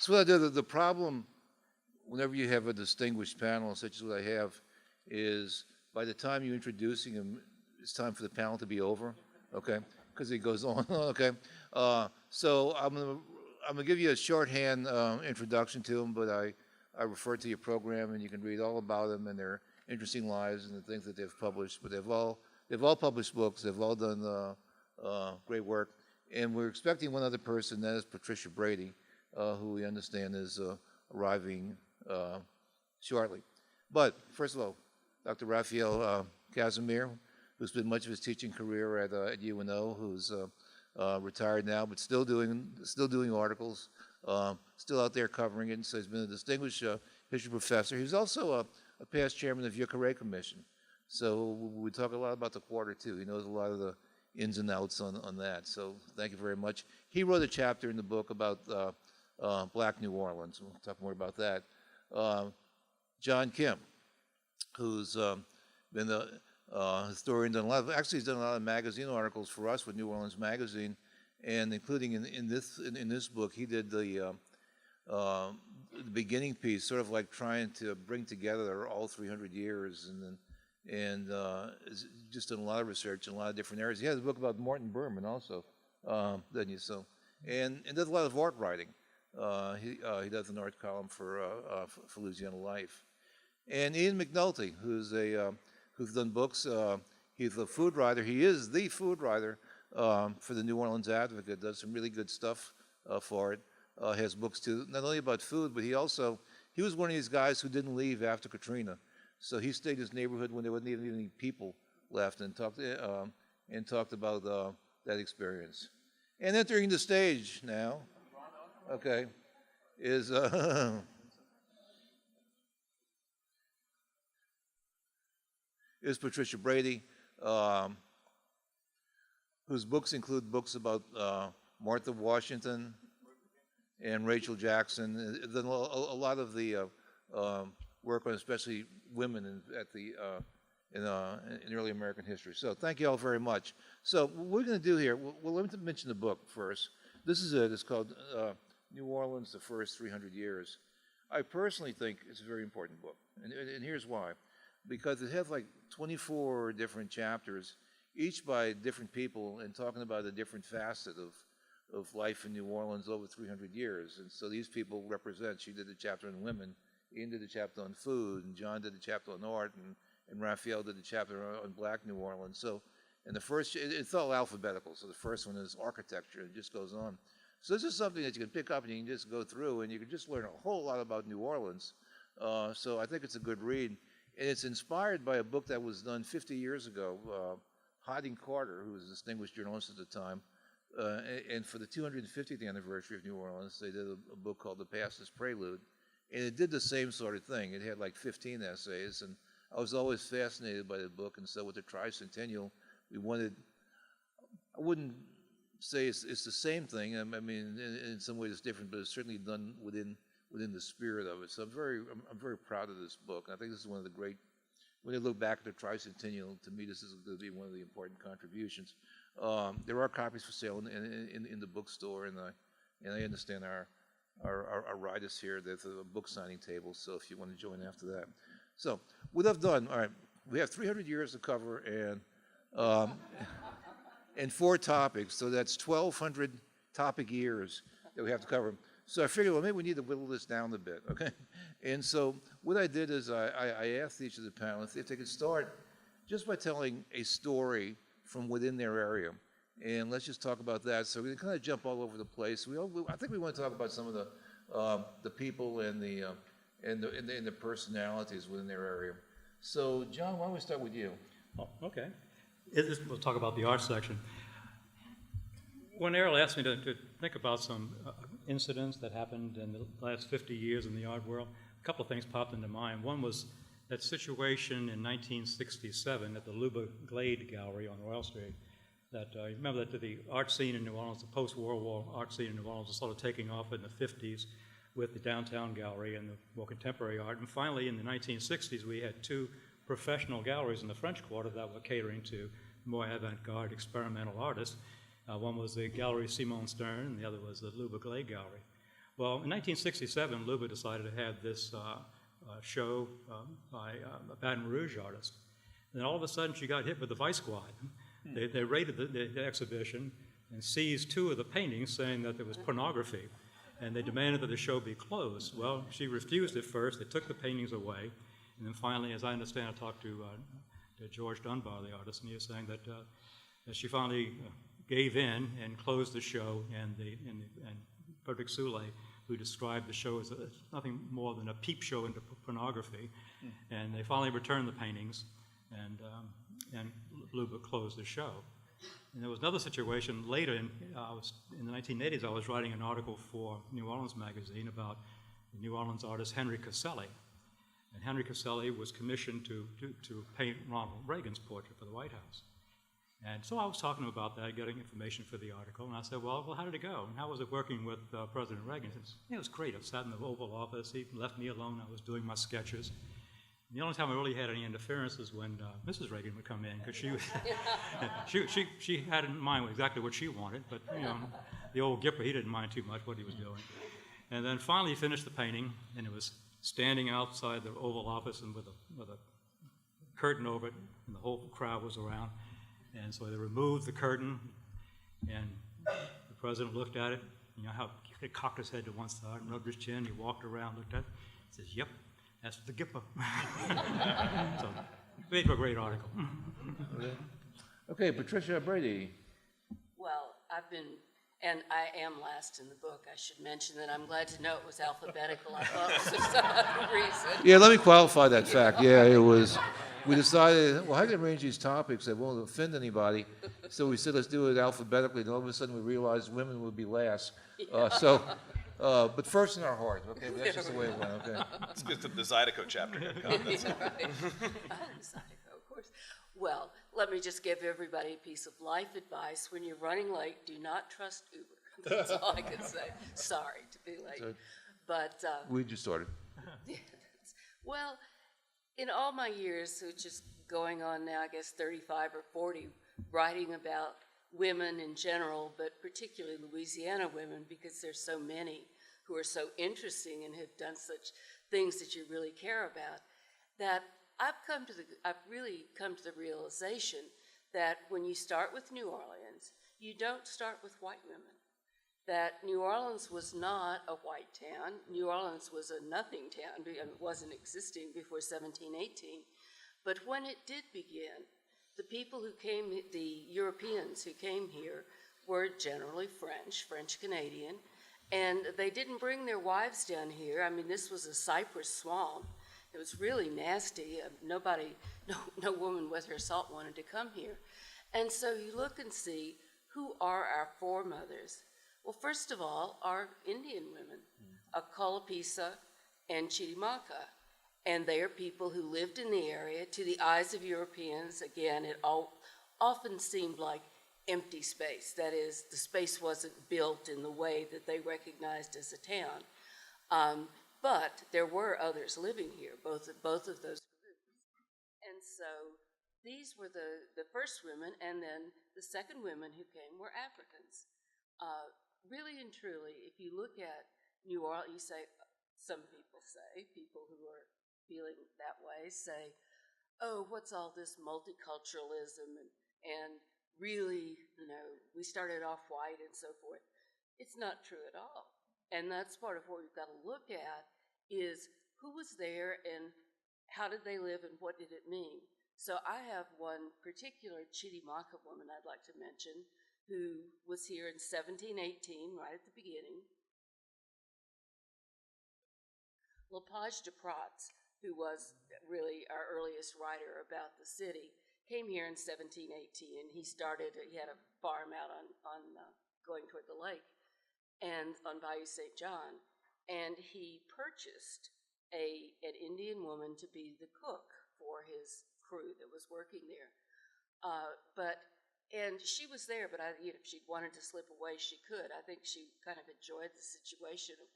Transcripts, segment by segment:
So what I do, the problem, whenever you have a distinguished panel such as what I have, is by the time you're introducing them, it's time for the panel to be over, okay? Because it goes on, okay? So I'm gonna give you a shorthand introduction to them, but I refer to your program, and you can read all about them and their interesting lives and the things that they've published. But they've all published books. They've all done great work, and we're expecting one other person. That is Patricia Brady, who we understand is arriving shortly. But first of all, Dr. Raphael Casimir, who spent much of his teaching career at UNO, who's retired now, but still doing articles, still out there covering it. So he's been a distinguished history professor. He's also a past chairman of Euchre Commission. So we talk a lot about the quarter too. He knows a lot of the ins and outs on that. So thank you very much. He wrote a chapter in the book about Black New Orleans. We'll talk more about that. John Kim, who's been a historian, he's done a lot of magazine articles for us with New Orleans Magazine, and including in this book, he did the beginning piece, sort of like trying to bring together all 300 years, and just done a lot of research in a lot of different areas. He has a book about Morton Berman also, doesn't he? So, and does a lot of art writing. He does an art column for Louisiana Life. And Ian McNulty, who's done books. He's a food writer. He is the food writer for the New Orleans Advocate. Does some really good stuff for it. Has books too, not only about food, but he was one of these guys who didn't leave after Katrina. So he stayed in his neighborhood when there wasn't even any people left, and talked about that experience. And entering the stage now, okay, is is Patricia Brady, whose books include books about Martha Washington and Rachel Jackson. Then a lot of the work on especially women in early American history. So thank you all very much. So what we're going to do here, well, let me mention the book first. This is it. It's called New Orleans, the First 300 Years. I personally think it's a very important book, and here's why. Because it has like 24 different chapters, each by different people, and talking about a different facet of life in New Orleans over 300 years. And so these people represent, she did a chapter on women, Ian did a chapter on food, and John did a chapter on art, and Raphael did a chapter on Black New Orleans. So, and the first, it's all alphabetical, so the first one is architecture, and it just goes on. So this is something that you can pick up and you can just go through, and you can just learn a whole lot about New Orleans. So I think it's a good read. And it's inspired by a book that was done 50 years ago. Harding Carter, who was a distinguished journalist at the time, and for the 250th anniversary of New Orleans, they did a book called The Past Prelude. And it did the same sort of thing. It had like 15 essays, and I was always fascinated by the book. And so with the Tricentennial, we wanted, I wouldn't say it's the same thing. I mean, in some ways it's different, but it's certainly done within the spirit of it. So I'm very proud of this book. I think this is one of the great, when you look back at the Tricentennial, to me this is going to be one of the important contributions. There are copies for sale in the bookstore, and I understand our writers here. There's a book signing table, so if you want to join after that. So what I've done, all right, we have 300 years to cover and 4 topics, so that's 1,200 topic years that we have to cover. So I figured, well, maybe we need to whittle this down a bit, okay? And so what I did is I asked each of the panelists if they could start just by telling a story from within their area. And let's just talk about that. So we can kind of jump all over the place. I think we want to talk about some of the people and the personalities within their area. So John, why don't we start with you? Oh, okay. We'll talk about the art section. When Errol asked me to think about some incidents that happened in the last 50 years in the art world, a couple of things popped into mind. One was that situation in 1967 at the Luba Glade Gallery on Royal Street. That you remember that the art scene in New Orleans, the post-World War art scene in New Orleans, was sort of taking off in the 50s with the downtown gallery and the more contemporary art. And finally, in the 1960s, we had 2 professional galleries in the French Quarter that were catering to more avant-garde experimental artists. One was the Gallery Simon Stern, and the other was the Luba Glade Gallery. Well, in 1967, Luba decided to have this show by a Baton Rouge artist. And then all of a sudden, she got hit with the Vice Squad. They raided the exhibition and seized 2 of the paintings, saying that there was pornography. And they demanded that the show be closed. Well, she refused at first. They took the paintings away. And then finally, as I understand, I talked to George Dunbar, the artist, and he was saying that she finally gave in and closed the show, and Frederick Soule, who described the show as nothing more than a peep show into pornography, and they finally returned the paintings, and Luba closed the show. And there was another situation later, in the 1980s, I was writing an article for New Orleans Magazine about the New Orleans artist Henry Caselli. And Henry Caselli was commissioned to paint Ronald Reagan's portrait for the White House. And so I was talking to him about that, getting information for the article, and I said, well, how did it go? And how was it working with President Reagan? He said, it was great. I sat in the Oval Office. He left me alone. I was doing my sketches. And the only time I really had any interference is when Mrs. Reagan would come in, because she had in mind exactly what she wanted, but the old Gipper, he didn't mind too much what he was doing. And then finally he finished the painting, and it was standing outside the Oval Office and with a curtain over it, and the whole crowd was around. And so they removed the curtain, and the president looked at it. You know how he cocked his head to one side and rubbed his chin. He walked around, looked at it, says, "Yep, that's the Gipper." So, made for a great article. Okay, Patricia Brady. Well, and I am last in the book. I should mention that I'm glad to know it was alphabetical. I thought it was for some other reason. Yeah, let me qualify that fact. Yeah, it was. We decided, well, how can we arrange these topics that won't offend anybody? So we said, let's do it alphabetically. And all of a sudden, we realized women would be last. But first in our hearts. Okay, but that's just the way it went. Okay. It's good that the Zydeco chapter had come. Zydeco, of course. Well, let me just give everybody a piece of life advice. When you're running late, do not trust Uber. That's all I can say. Sorry to be late. But We just started. well, in all my years, which is going on now, I guess 35 or 40, writing about women in general, but particularly Louisiana women, because there's so many who are so interesting and have done such things that you really care about, that I've really come to the realization that when you start with New Orleans, you don't start with white women. That New Orleans was not a white town. New Orleans was a nothing town. It wasn't existing before 1718. But when it did begin, the people who came, the Europeans who came here, were generally French Canadian, and they didn't bring their wives down here. I mean, this was a cypress swamp. It was really nasty. No woman with her salt wanted to come here. And so you look and see, who are our foremothers? Well, first of all, are Indian women, Colapisa and Chitimaca. And they are people who lived in the area. To the eyes of Europeans, again, it often seemed like empty space. That is, the space wasn't built in the way that they recognized as a town. But there were others living here, both of those groups. And so these were the first women, and then the second women who came were Africans. Really and truly, if you look at New Orleans, some people say, people who are feeling that way say, oh, what's all this multiculturalism and really, we started off white and so forth. It's not true at all. And that's part of what we've got to look at is who was there and how did they live and what did it mean? So I have one particular Chitimaca woman I'd like to mention who was here in 1718, right at the beginning. Lepage de Prats, who was really our earliest writer about the city, came here in 1718. He had a farm out on going toward the lake and on Bayou St. John, and he purchased an Indian woman to be the cook for his crew that was working there. And she was there, but if she'd wanted to slip away, she could. I think she kind of enjoyed the situation of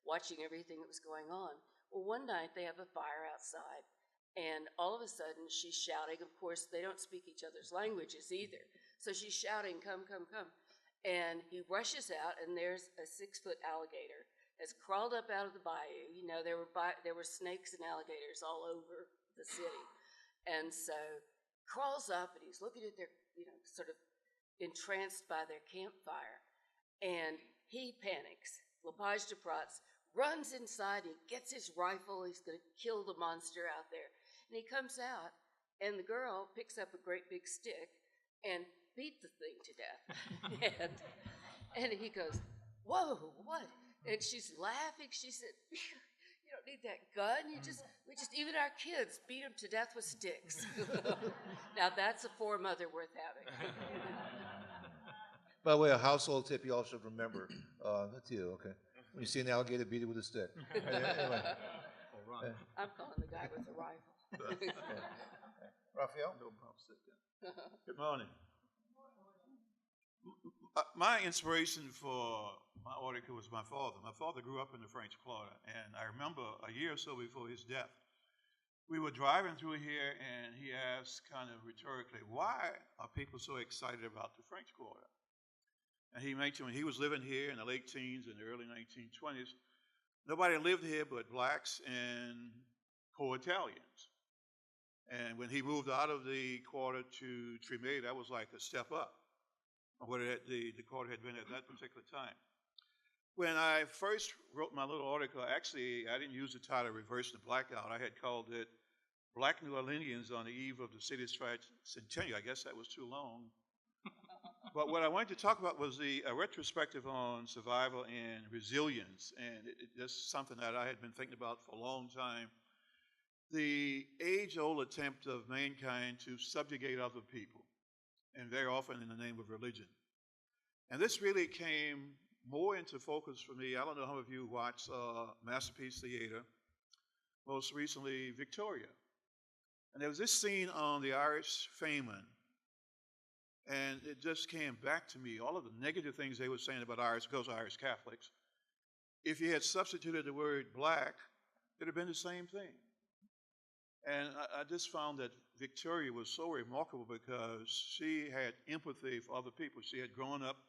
watching everything that was going on. Well, one night they have a fire outside, and all of a sudden she's shouting. Of course, they don't speak each other's languages either. So she's shouting, come, come, come. And he rushes out, and there's a 6-foot alligator has crawled up out of the bayou. You know, there were snakes and alligators all over the city. And so crawls up, and he's looking at their, sort of entranced by their campfire. And he panics. Lepage de Prats runs inside, and he gets his rifle. He's going to kill the monster out there. And he comes out, and the girl picks up a great big stick and beat the thing to death. and he goes, "Whoa, what?" And she's laughing. She said, "You don't need that gun. We just even our kids beat them to death with sticks." Now that's a foremother worth having. By the way, a household tip you all should remember. That's you, okay. When you see an alligator, beat it with a stick. Anyway. I'm calling the guy with the rifle. Raphael? Good morning. My inspiration for my article was my father. My father grew up in the French Quarter, and I remember a year or so before his death, we were driving through here, and he asked kind of rhetorically, "Why are people so excited about the French Quarter?" And he mentioned when he was living here in the late teens and the early 1920s, nobody lived here but blacks and poor Italians. And when he moved out of the quarter to Tremé, that was like a step up of what the quarter had been at that particular time. When I first wrote my little article, actually, I didn't use the title "Reverse the Blackout." I had called it "Black New Orleanians on the Eve of the City's Tricentennial." I guess that was too long. But what I wanted to talk about was a retrospective on survival and resilience, and it's something that I had been thinking about for a long time. The age-old attempt of mankind to subjugate other people, and very often in the name of religion. And this really came more into focus for me. I don't know how many of you watched Masterpiece Theater, most recently Victoria. And there was this scene on the Irish famine, and it just came back to me, all of the negative things they were saying about Irish, because Irish Catholics. If you had substituted the word black, it would have been the same thing. And I just found that Victoria was so remarkable because she had empathy for other people. She had grown up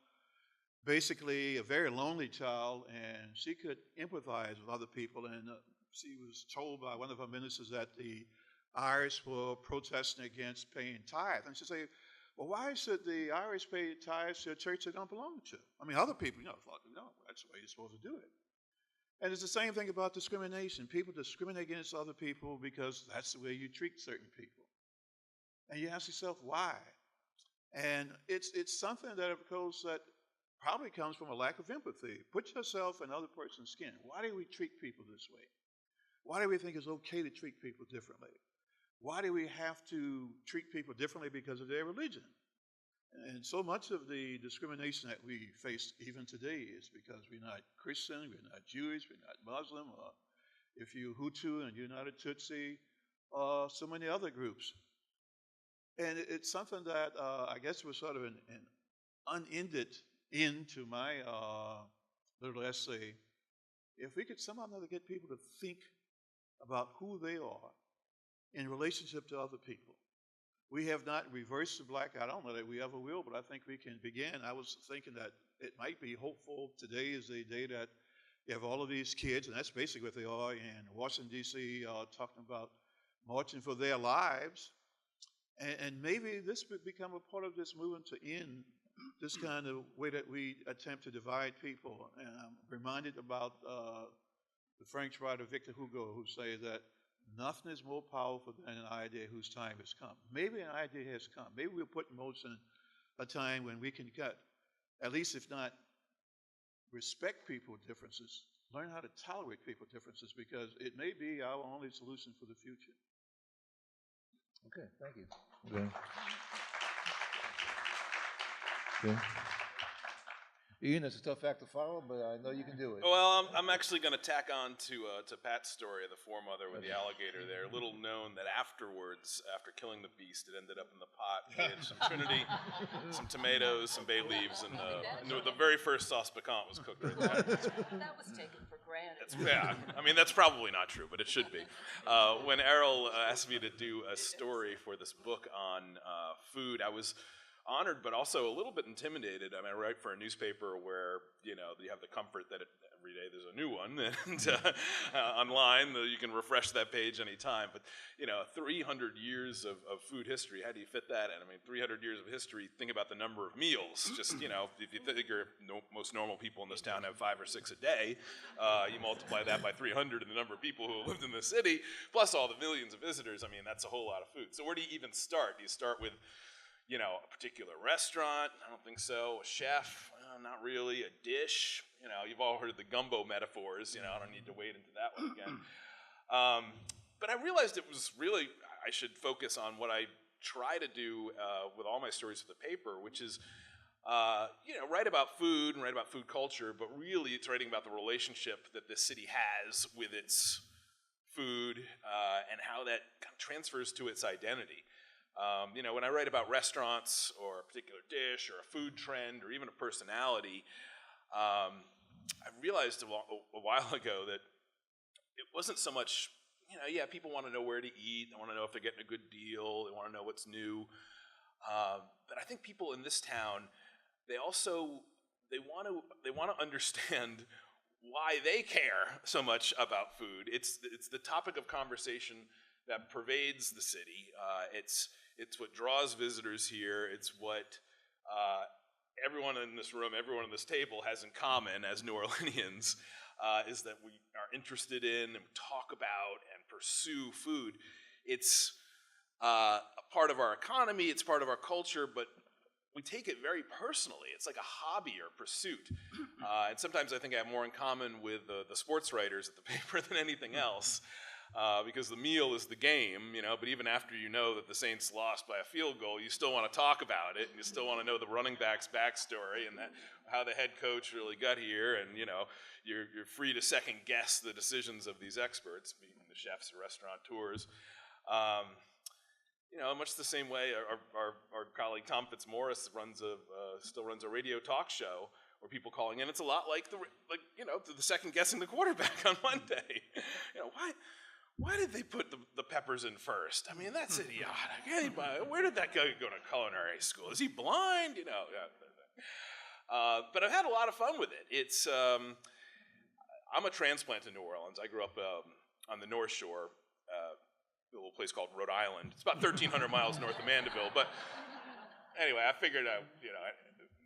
basically a very lonely child, and she could empathize with other people. And she was told by one of her ministers that the Irish were protesting against paying tithe. And she'd say, "Well, why should the Irish pay tithes to a church they don't belong to?" I mean, other people, thought, no, that's the way you're supposed to do it. And it's the same thing about discrimination. People discriminate against other people because that's the way you treat certain people. And you ask yourself, why? And it's something that, of course, that probably comes from a lack of empathy. Put yourself in another person's skin. Why do we treat people this way? Why do we think it's okay to treat people differently? Why do we have to treat people differently because of their religion? And so much of the discrimination that we face even today is because we're not Christian, we're not Jewish, we're not Muslim, or if you're Hutu and you're not a Tutsi, or so many other groups. And it's something that I guess was sort of an unended end to my little essay. If we could somehow or another get people to think about who they are in relationship to other people. We have not reversed the blackout. I don't know that we ever will, but I think we can begin. I was thinking that it might be hopeful. Today is the day that you have all of these kids, and that's basically what they are in Washington, D.C., talking about marching for their lives. And maybe this would become a part of this movement to end this kind of way that we attempt to divide people. And I'm reminded about the French writer Victor Hugo, who says that nothing is more powerful than an idea whose time has come. Maybe an idea has come. Maybe we'll put in motion a time when we can cut, at least if not respect people's differences, learn how to tolerate people's differences, because it may be our only solution for the future. Okay, thank you. Okay. Okay. Ian, it's a tough act to follow, but I know you can do it. Well, I'm actually going to tack on to Pat's story of the foremother with the alligator there. Little known that afterwards, after killing the beast, it ended up in the pot with some Trinity, some tomatoes, some bay leaves, and the very first sauce piquante was cooked right there. That was taken for granted. Yeah, I mean, that's probably not true, but it should be. When Errol asked me to do a story for this book on food, I was honored, but also a little bit intimidated. I mean, I write for a newspaper where, you have the comfort that every day there's a new one, and online you can refresh that page anytime. But, 300 years of food history, how do you fit that in? I mean, 300 years of history, think about the number of meals. Just, if you figure most normal people in this town have 5 or 6 a day, you multiply that by 300 and the number of people who lived in the city, plus all the millions of visitors, I mean, that's a whole lot of food. So where do you even start? Do you start with, a particular restaurant? I don't think so. A chef? Not really. A dish? You've all heard the gumbo metaphors. I don't need to wade into that one again. But I realized it was really, I should focus on what I try to do with all my stories for the paper, which is, write about food and write about food culture, but really it's writing about the relationship that this city has with its food and how that kind of transfers to its identity. When I write about restaurants or a particular dish or a food trend or even a personality, I realized a while ago that it wasn't so much, people want to know where to eat, they want to know if they're getting a good deal, they want to know what's new. But I think people in this town, they want to understand why they care so much about food. It's the topic of conversation that pervades the city. It's what draws visitors here. It's what everyone in this room, everyone at this table has in common as New Orleanians, is that we are interested in and talk about and pursue food. It's a part of our economy, it's part of our culture, but we take it very personally. It's like a hobby or pursuit. And sometimes I think I have more in common with the sports writers at the paper than anything else. Because the meal is the game, but even after you know that the Saints lost by a field goal, you still want to talk about it, and you still want to know the running back's backstory and how the head coach really got here, and you're free to second guess the decisions of these experts, being the chefs or restaurateurs. Much the same way our colleague Tom Fitzmaurice still runs a radio talk show where people calling in. It's a lot like the second guessing the quarterback on Monday. Why did they put the peppers in first? I mean, that's idiotic. Where did that guy go to culinary school? Is he blind? But I've had a lot of fun with it. It's I'm a transplant in New Orleans. I grew up on the North Shore, a little place called Rhode Island. It's about 1,300 miles north of Mandeville. But anyway, I figured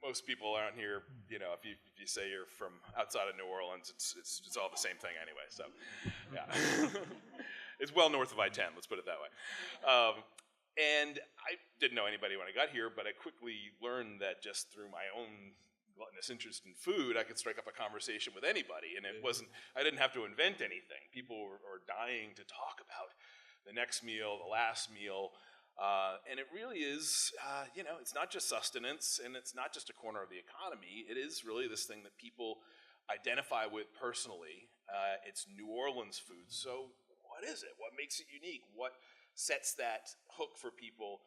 most people around here, if you say you're from outside of New Orleans, it's all the same thing anyway. So, yeah, it's well north of I-10. Let's put it that way. And I didn't know anybody when I got here, but I quickly learned that just through my own gluttonous interest in food, I could strike up a conversation with anybody, and I didn't have to invent anything. People were dying to talk about the next meal, the last meal. And it really is, it's not just sustenance, and it's not just a corner of the economy. It is really this thing that people identify with personally. It's New Orleans food. So what is it? What makes it unique? What sets that hook for people?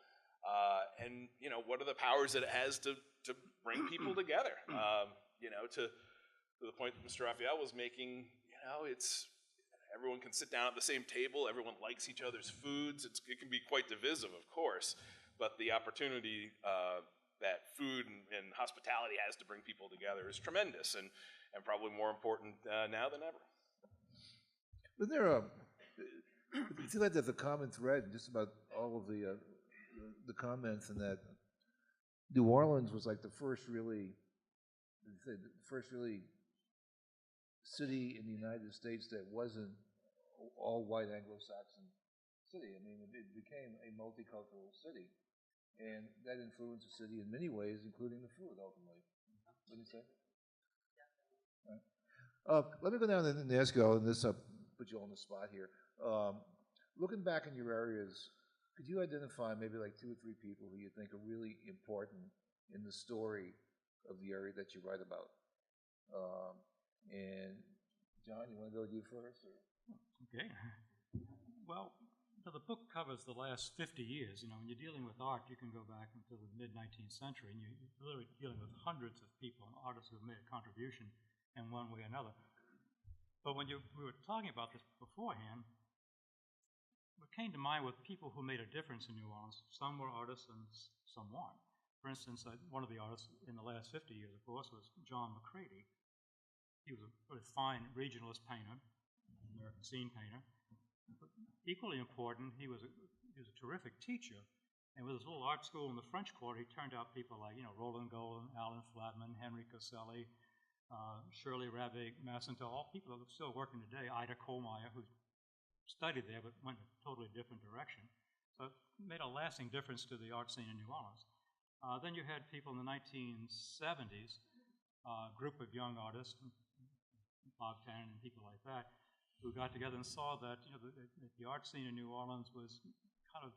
And, what are the powers that it has to bring people together? To the point that Mr. Raphael was making, it's... Everyone can sit down at the same table. Everyone likes each other's foods. It can be quite divisive, of course, but the opportunity that food and hospitality has to bring people together is tremendous and probably more important now than ever. But it seems like there's a common thread in just about all of the comments, in that New Orleans was like the first really city in the United States that wasn't all white Anglo-Saxon city. I mean, it became a multicultural city, and that influenced the city in many ways, including the food, ultimately. What do you say? Right. Let me go down and ask you all, and this put you all on the spot here. Looking back in your areas, could you identify maybe like 2 or 3 people who you think are really important in the story of the area that you write about? And John, you want to go with you first? Or? Okay. Well, the book covers the last 50 years. When you're dealing with art, you can go back into the mid-19th century, and you're literally dealing with hundreds of people and artists who have made a contribution in one way or another. But when we were talking about this beforehand, what came to mind were people who made a difference in New Orleans. Some were artists and some weren't. For instance, one of the artists in the last 50 years, of course, was John McCready. He was a really fine regionalist painter, American scene painter. But equally important, he was a terrific teacher. And with his little art school in the French Quarter, he turned out people like, Roland Golan, Alan Flatman, Henry Caselli, Shirley Rabe Massenthal, all people that are still working today, Ida Kohlmeyer, who studied there but went in a totally different direction. So it made a lasting difference to the art scene in New Orleans. Then you had people in the 1970s, a group of young artists, Bob Tannen and people like that, who got together and saw that the art scene in New Orleans was kind of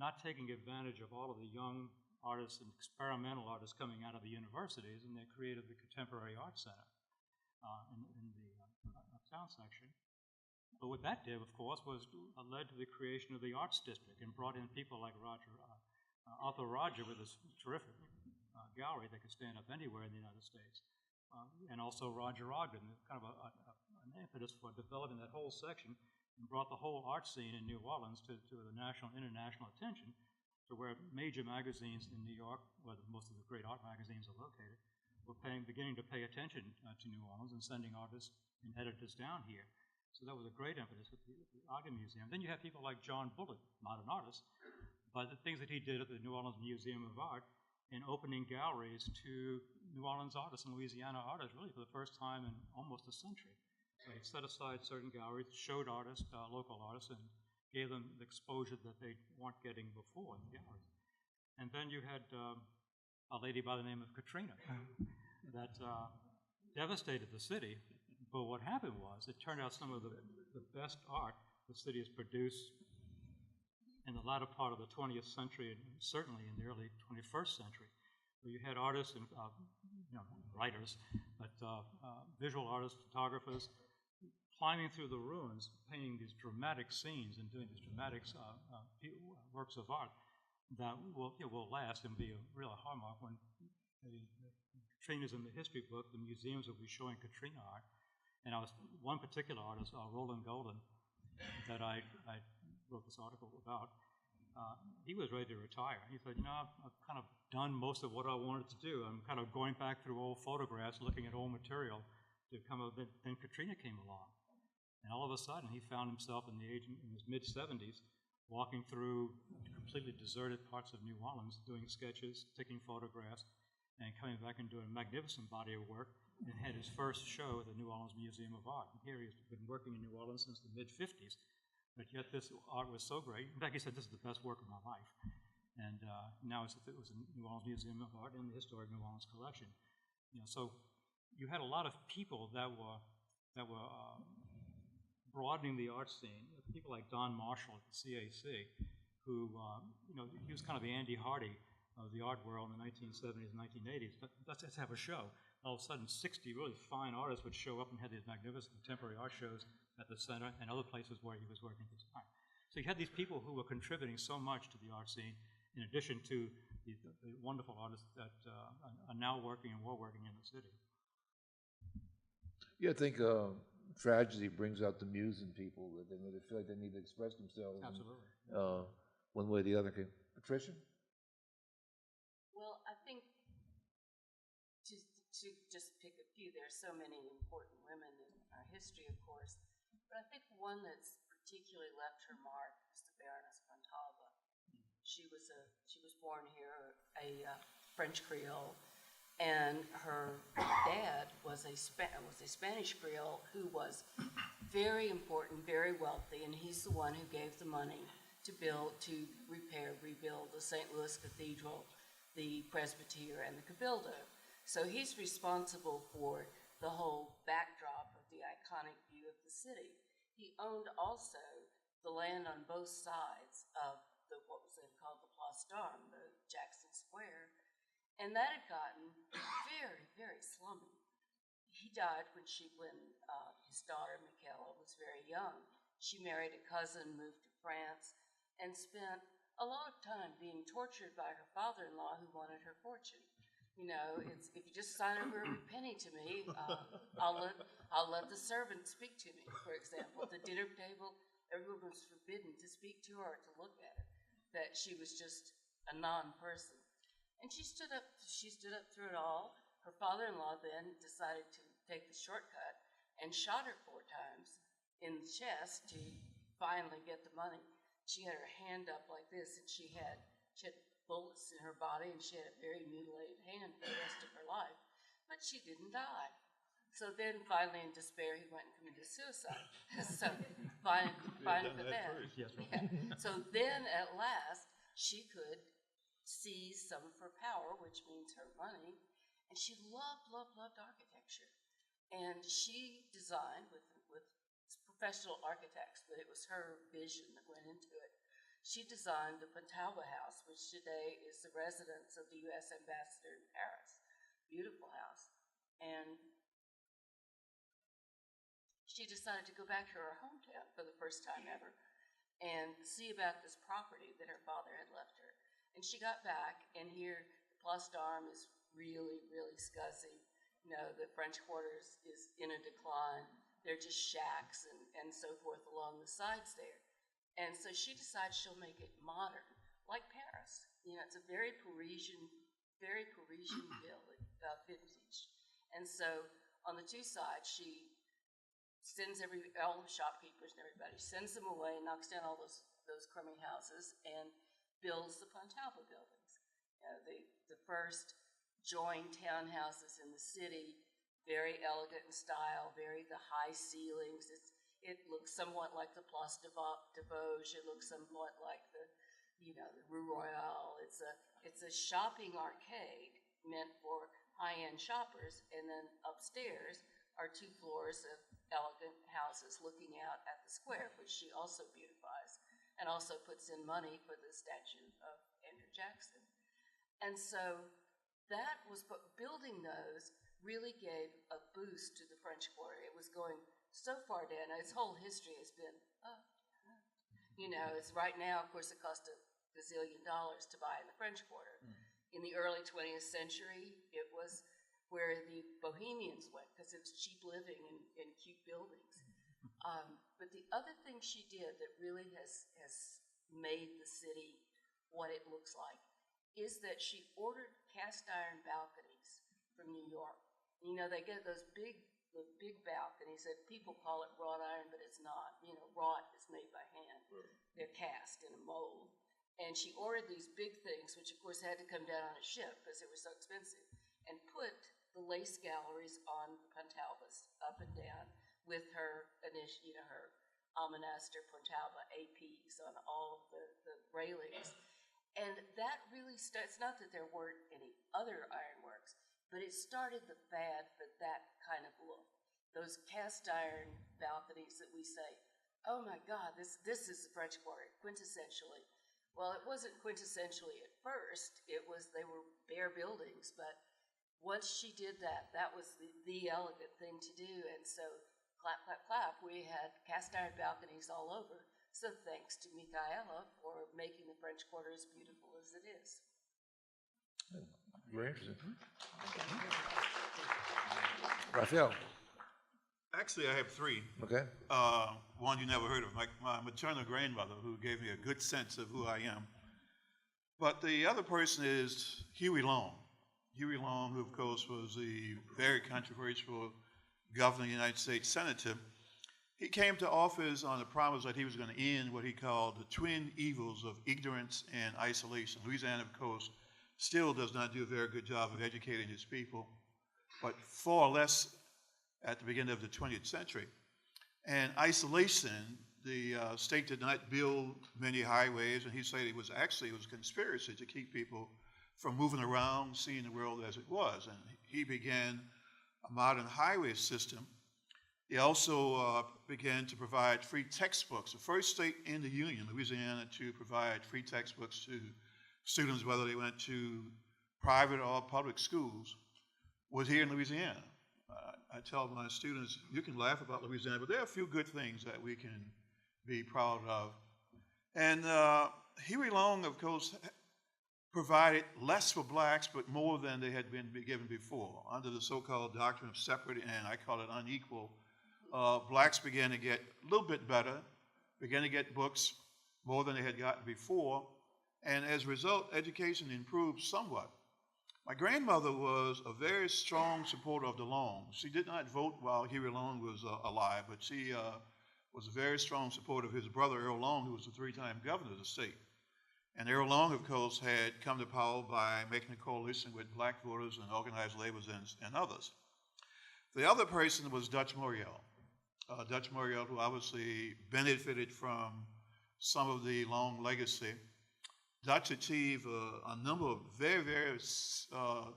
not taking advantage of all of the young artists and experimental artists coming out of the universities, and they created the Contemporary Art Center in the uptown section. But what that did, of course, was led to the creation of the Arts District and brought in people like Arthur Roger with his terrific gallery that could stand up anywhere in the United States. And also Roger Ogden, kind of an impetus for developing that whole section and brought the whole art scene in New Orleans to the national and international attention, to where major magazines in New York, where most of the great art magazines are located, were beginning to pay attention to New Orleans and sending artists and editors down here. So that was a great impetus with the Ogden Museum. Then you have people like John Bullock, not an artist, but the things that he did at the New Orleans Museum of Art in opening galleries to New Orleans artists and Louisiana artists, really for the first time in almost a century. So he set aside certain galleries, showed artists, local artists, and gave them the exposure that they weren't getting before in the galleries. And then you had a lady by the name of Katrina that devastated the city. But what happened was, it turned out some of the best art the city has produced in the latter part of the 20th century, and certainly in the early 21st century, where you had artists and writers, but visual artists, photographers, climbing through the ruins, painting these dramatic scenes and doing these dramatic works of art that will last and be a real hallmark when Katrina's in the history book. The museums will be showing Katrina art. And one particular artist, Roland Golan, that I wrote this article about, he was ready to retire. He said, I've kind of done most of what I wanted to do. I'm kind of going back through old photographs, looking at old material to come up. Then Katrina came along. And all of a sudden, he found himself in his mid-70s, walking through completely deserted parts of New Orleans, doing sketches, taking photographs, and coming back and doing a magnificent body of work, and had his first show at the New Orleans Museum of Art. And here he's been working in New Orleans since the mid-50s, but yet this art was so great. In fact, he said, this is the best work of my life. And now it was a New Orleans Museum of Art in the historic New Orleans collection. So you had a lot of people that were broadening the art scene. People like Don Marshall at the CAC, who, he was kind of the Andy Hardy of the art world in the 1970s and 1980s. Let's have a show. All of a sudden, 60 really fine artists would show up and had these magnificent contemporary art shows at the center and other places where he was working at the time. So you had these people who were contributing so much to the art scene, in addition to the wonderful artists that are now working and were working in the city. Yeah, I think tragedy brings out the muse in people. They feel like they need to express themselves. Absolutely. One way or the other. Okay. Patricia? Well, I think to just pick a few, there are so many important women in our history, of course, but I think one that's particularly left her mark is the Baroness Montalva. She was born here, a French Creole, and her dad was a Spanish Creole who was very important, very wealthy, and he's the one who gave the money to rebuild the St. Louis Cathedral, the Presbytere, and the Cabildo. So he's responsible for the whole backdrop of the iconic view of the city. He owned also the land on both sides of what was then called the Place d'Armes, the Jackson Square, and that had gotten very, very slummy. He died when his daughter, Michaela, was very young. She married a cousin, moved to France, and spent a lot of time being tortured by her father-in-law who wanted her fortune. If you just sign over every penny to me, I'll let the servant speak to me, for example. At the dinner table, everyone was forbidden to speak to her or to look at her, that she was just a non-person. And she stood up through it all. Her father-in-law then decided to take the shortcut and shot her 4 times in the chest to finally get the money. She had her hand up like this, and she had bullets in her body, and she had a very mutilated hand for the rest of her life. But she didn't die. So then finally in despair, he went and committed suicide. So fine for that. Yes, Yeah. So then at last, she could seize some of her power, which means her money, and she loved architecture. And she designed with professional architects, but it was her vision that went into it. She designed the Pontalba House, which today is the residence of the U.S. ambassador in Paris. Beautiful house. And she decided to go back to her hometown for the first time ever and see about this property that her father had left her. And she got back, and here the Place d'Armes is really, really scuzzy. You know, the French Quarters is in a decline. They're just shacks and so forth along the sides there. And so she decides she'll make it modern, like Paris. You know, it's a very Parisian building, vintage. And so on the 2 sides, she sends all the shopkeepers and everybody, sends them away, knocks down all those crummy houses, and builds the Pontalba buildings. You know, the first joined townhouses in the city, very elegant in style, the high ceilings. It looks somewhat like the Place de Vosges. It looks somewhat like the Rue Royale. It's a shopping arcade meant for high-end shoppers, and then upstairs are 2 floors of elegant houses looking out at the square, which she also beautifies, and also puts in money for the statue of Andrew Jackson. And so that was, building those really gave a boost to the French Quarter. It was going so far down. Its whole history has been up. You know, it's right now, of course, it costs $1 gazillion to buy in the French Quarter. In the early 20th century, it was where the Bohemians went because it was cheap living in cute buildings. But the other thing she did that really has made the city what it looks like is that she ordered cast iron balconies from New York. You know, they get those big balconies that people call it wrought iron, but it's not. You know, wrought is made by hand. They're cast in a mold. And she ordered these big things, which of course had to come down on a ship because they were so expensive, and put the lace galleries on the Pontalbas up and down with her Almonaster Pontalba APs on all of the railings. And that really it's not that there weren't any other ironworks, but it started the fad for that kind of look. Those cast iron balconies that we say, oh my God, this is the French Quarter, quintessentially. Well, it wasn't quintessentially at first. They were bare buildings, but once she did that, that was the elegant thing to do. And so, clap, clap, clap, we had cast iron balconies all over. So thanks to Michaela for making the French Quarter as beautiful as it is. Very interesting. Raphael. Actually, I have 3. Okay. One you never heard of, my maternal grandmother, who gave me a good sense of who I am. But the other person is Huey Long. Huey Long, who of course was the very controversial governor of the United States senator. He came to office on the promise that he was going to end what he called the twin evils of ignorance and isolation. Louisiana, of course, still does not do a very good job of educating its people, but far less at the beginning of the 20th century. And isolation, the state did not build many highways, and he said it was a conspiracy to keep people from moving around, seeing the world as it was. And he began a modern highway system. He also began to provide free textbooks, the first state in the Union, Louisiana, to provide free textbooks to students, whether they went to private or public schools, was here in Louisiana. I tell my students, you can laugh about Louisiana, but there are a few good things that we can be proud of. And Huey Long, of course, provided less for blacks, but more than they had been given before. Under the so-called doctrine of separate, and I call it unequal, blacks began to get a little bit better, began to get books more than they had gotten before, and as a result, education improved somewhat. My grandmother was a very strong supporter of DeLong. She did not vote while Huey Long was alive, but she was a very strong supporter of his brother, Earl Long, who was a three-time governor of the state. And Earl Long, of course, had come to power by making a coalition with black voters and organized laborers and others. The other person was Dutch Morial. Dutch Morial, who obviously benefited from some of the Long legacy. Dutch achieved a number of very, very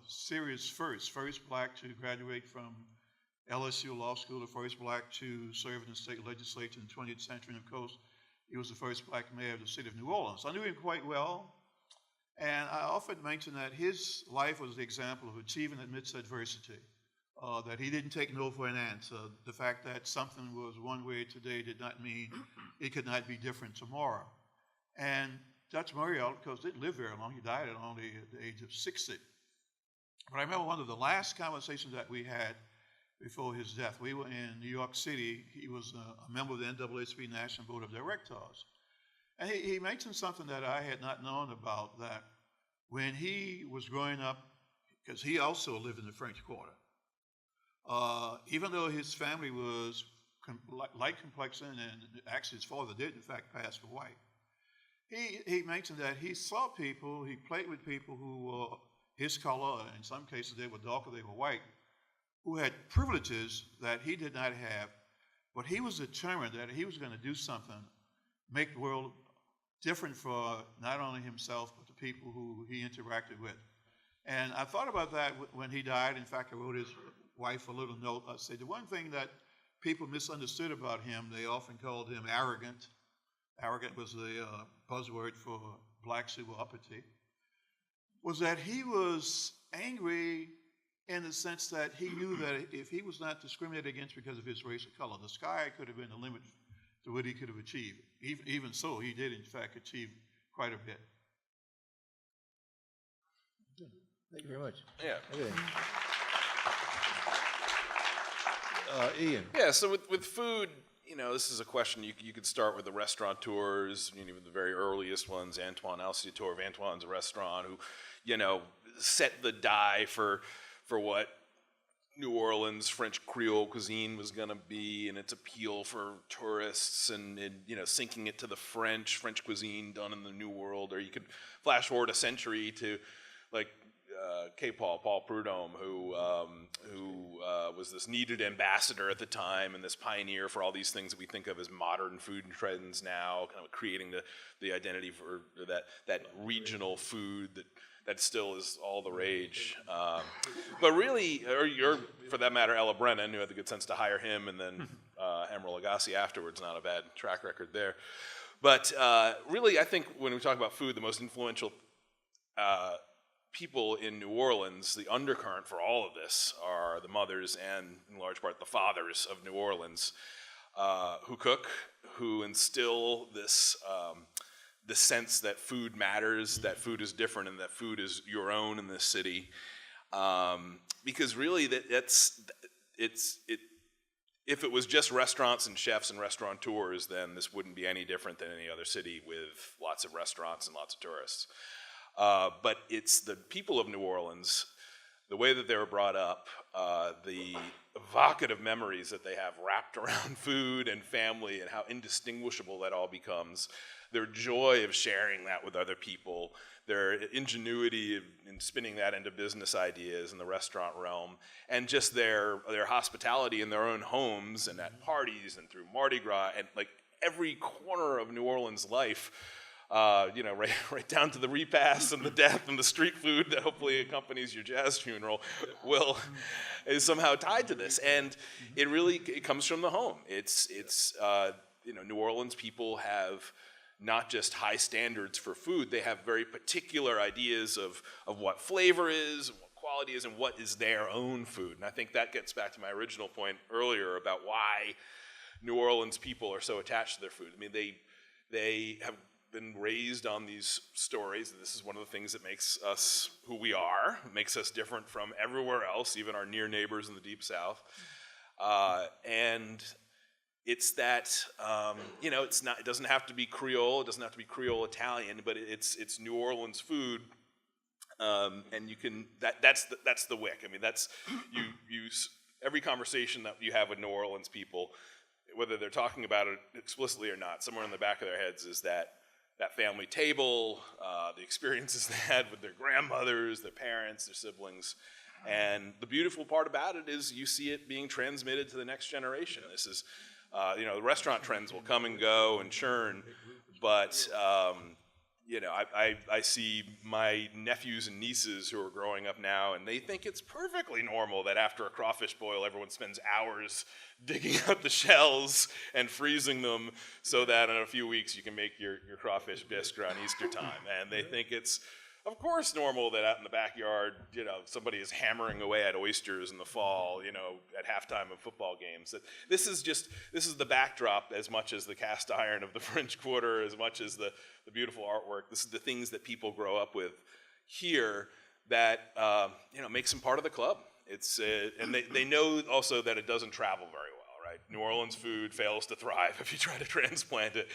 serious firsts. First black to graduate from LSU Law School, the first black to serve in the state legislature in the 20th century, and of course, he was the first black mayor of the city of New Orleans. I knew him quite well, and I often mention that his life was the example of achieving amidst adversity, that he didn't take no for an answer. The fact that something was one way today did not mean it could not be different tomorrow. And Dutch Morial, of course, didn't live very long. He died at only at the age of 60. But I remember one of the last conversations that we had before his death. We were in New York City. He was a member of the NAACP National Board of Directors. And he mentioned something that I had not known about, that when he was growing up, because he also lived in the French Quarter, even though his family was light complexion, and actually his father did in fact pass for white, he mentioned that he saw people, he played with people who were his color, in some cases they were darker, they were white, who had privileges that he did not have, but he was determined that he was going to do something, make the world different for not only himself, but the people who he interacted with. And I thought about that when he died. In fact, I wrote his wife a little note. I said, the one thing that people misunderstood about him, they often called him arrogant. Arrogant was the buzzword for blacks who were uppity, was that he was angry in the sense that he knew that if he was not discriminated against because of his race or color, the sky could have been the limit to what he could have achieved. Even so, he did in fact achieve quite a bit. Thank you very much. Yeah. Ian. Yeah, so with food, this is a question you could start with the restaurateurs, even the very earliest ones, Antoine Alciator of Antoine's Restaurant, who, set the die for what New Orleans French Creole cuisine was going to be, and its appeal for tourists, and syncing it to the French cuisine done in the New World. Or you could flash forward a century to like Paul Prudhomme, who was this needed ambassador at the time and this pioneer for all these things that we think of as modern food trends now, kind of creating the identity for that regional food that still is all the rage. But really, or for that matter, Ella Brennan, who had the good sense to hire him, and then Emeril Lagasse afterwards, not a bad track record there. But really, I think when we talk about food, the most influential people in New Orleans, the undercurrent for all of this are the mothers and, in large part, the fathers of New Orleans, who cook, who instill this sense that food matters, that food is different, and that food is your own in this city. Because really, if it was just restaurants and chefs and restaurateurs, then this wouldn't be any different than any other city with lots of restaurants and lots of tourists. But it's the people of New Orleans, the way that they were brought up, the evocative memories that they have wrapped around food and family, and how indistinguishable that all becomes, their joy of sharing that with other people, their ingenuity in spinning that into business ideas in the restaurant realm, and just their hospitality in their own homes and at parties and through Mardi Gras, and like every corner of New Orleans life, right down to the repast and the death and the street food that hopefully accompanies your jazz funeral, is somehow tied to this. And it comes from the home. It's New Orleans people have not just high standards for food, they have very particular ideas of what flavor is, what quality is, and what is their own food. And I think that gets back to my original point earlier about why New Orleans people are so attached to their food. I mean, they have been raised on these stories. This is one of the things that makes us who we are, makes us different from everywhere else, even our near neighbors in the Deep South. And it's that, it doesn't have to be Creole, it doesn't have to be Creole Italian, but it's New Orleans food And you can that's the wick. I mean, that's every conversation that you have with New Orleans people, whether they're talking about it explicitly or not, somewhere in the back of their heads is that family table, the experiences they had with their grandmothers, their parents, their siblings. And the beautiful part about it is you see it being transmitted to the next generation. This is, the restaurant trends will come and go and churn, but I see my nephews and nieces who are growing up now, and they think it's perfectly normal that after a crawfish boil, everyone spends hours digging out the shells and freezing them so that in a few weeks you can make your crawfish bisque around Easter time. And they think it's, of course, normal that out in the backyard, somebody is hammering away at oysters in the fall, at halftime of football games. This is the backdrop as much as the cast iron of the French Quarter, as much as the beautiful artwork. This is the things that people grow up with here that, makes them part of the club. And they know also that it doesn't travel very well, right? New Orleans food fails to thrive if you try to transplant it,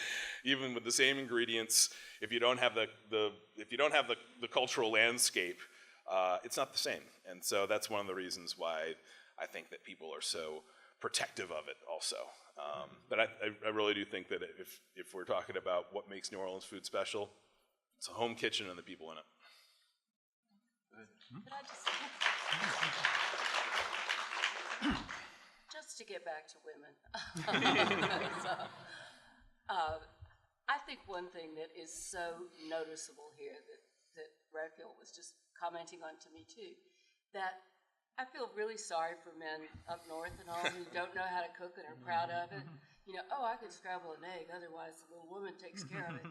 even with the same ingredients. If you don't have the cultural landscape, it's not the same. And so that's one of the reasons why I think that people are so protective of it also. But I really do think that if we're talking about what makes New Orleans food special, it's a home kitchen and the people in it. Could I just to get back to women. I think one thing that is so noticeable here that Raphael was just commenting on to me too, that I feel really sorry for men up north and all who don't know how to cook and are proud of it. I could scramble an egg, otherwise the little woman takes care of it.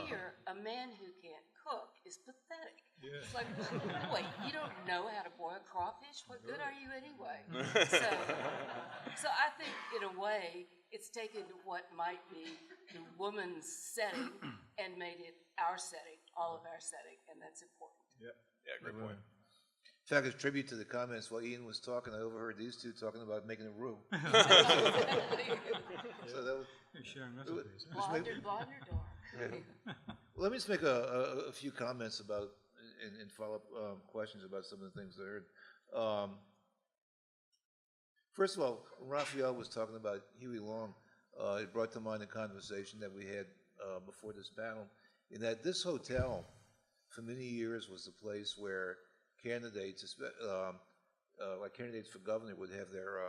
Here, a man who can't cook is pathetic. Yeah. It's like, wait, you don't know how to boil crawfish? What good are you anyway? So I think, in a way, it's taken what might be the woman's setting and made it our setting, all of our setting, and that's important. Yeah, great point. In fact, as tribute to the comments, while Ian was talking, I overheard these two talking about making a roux. So that was sharing recipes. Blonde or dark. Yeah. Let me just make a few comments about and follow-up questions about some of the things I heard. First of all, when Raphael was talking about Huey Long, it brought to mind a conversation that we had before this panel, in that this hotel, for many years, was the place where candidates, like candidates for governor, would have their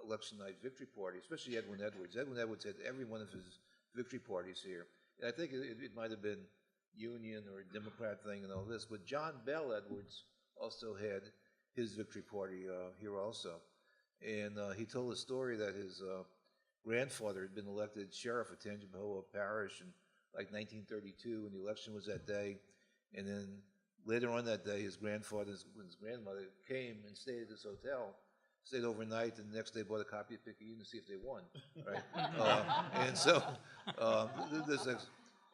election night victory party, especially Edwin Edwards. Edwin Edwards had every one of his victory parties here. And I think it might have been Union or a Democrat thing and all this, but John Bell Edwards also had his victory party here also. And he told a story that his grandfather had been elected sheriff of Tangipahoa Parish in like 1932, and the election was that day. And then later on that day, his grandmother came and stayed at this hotel, stayed overnight, and the next day bought a copy of Picayune to see if they won. Right? And so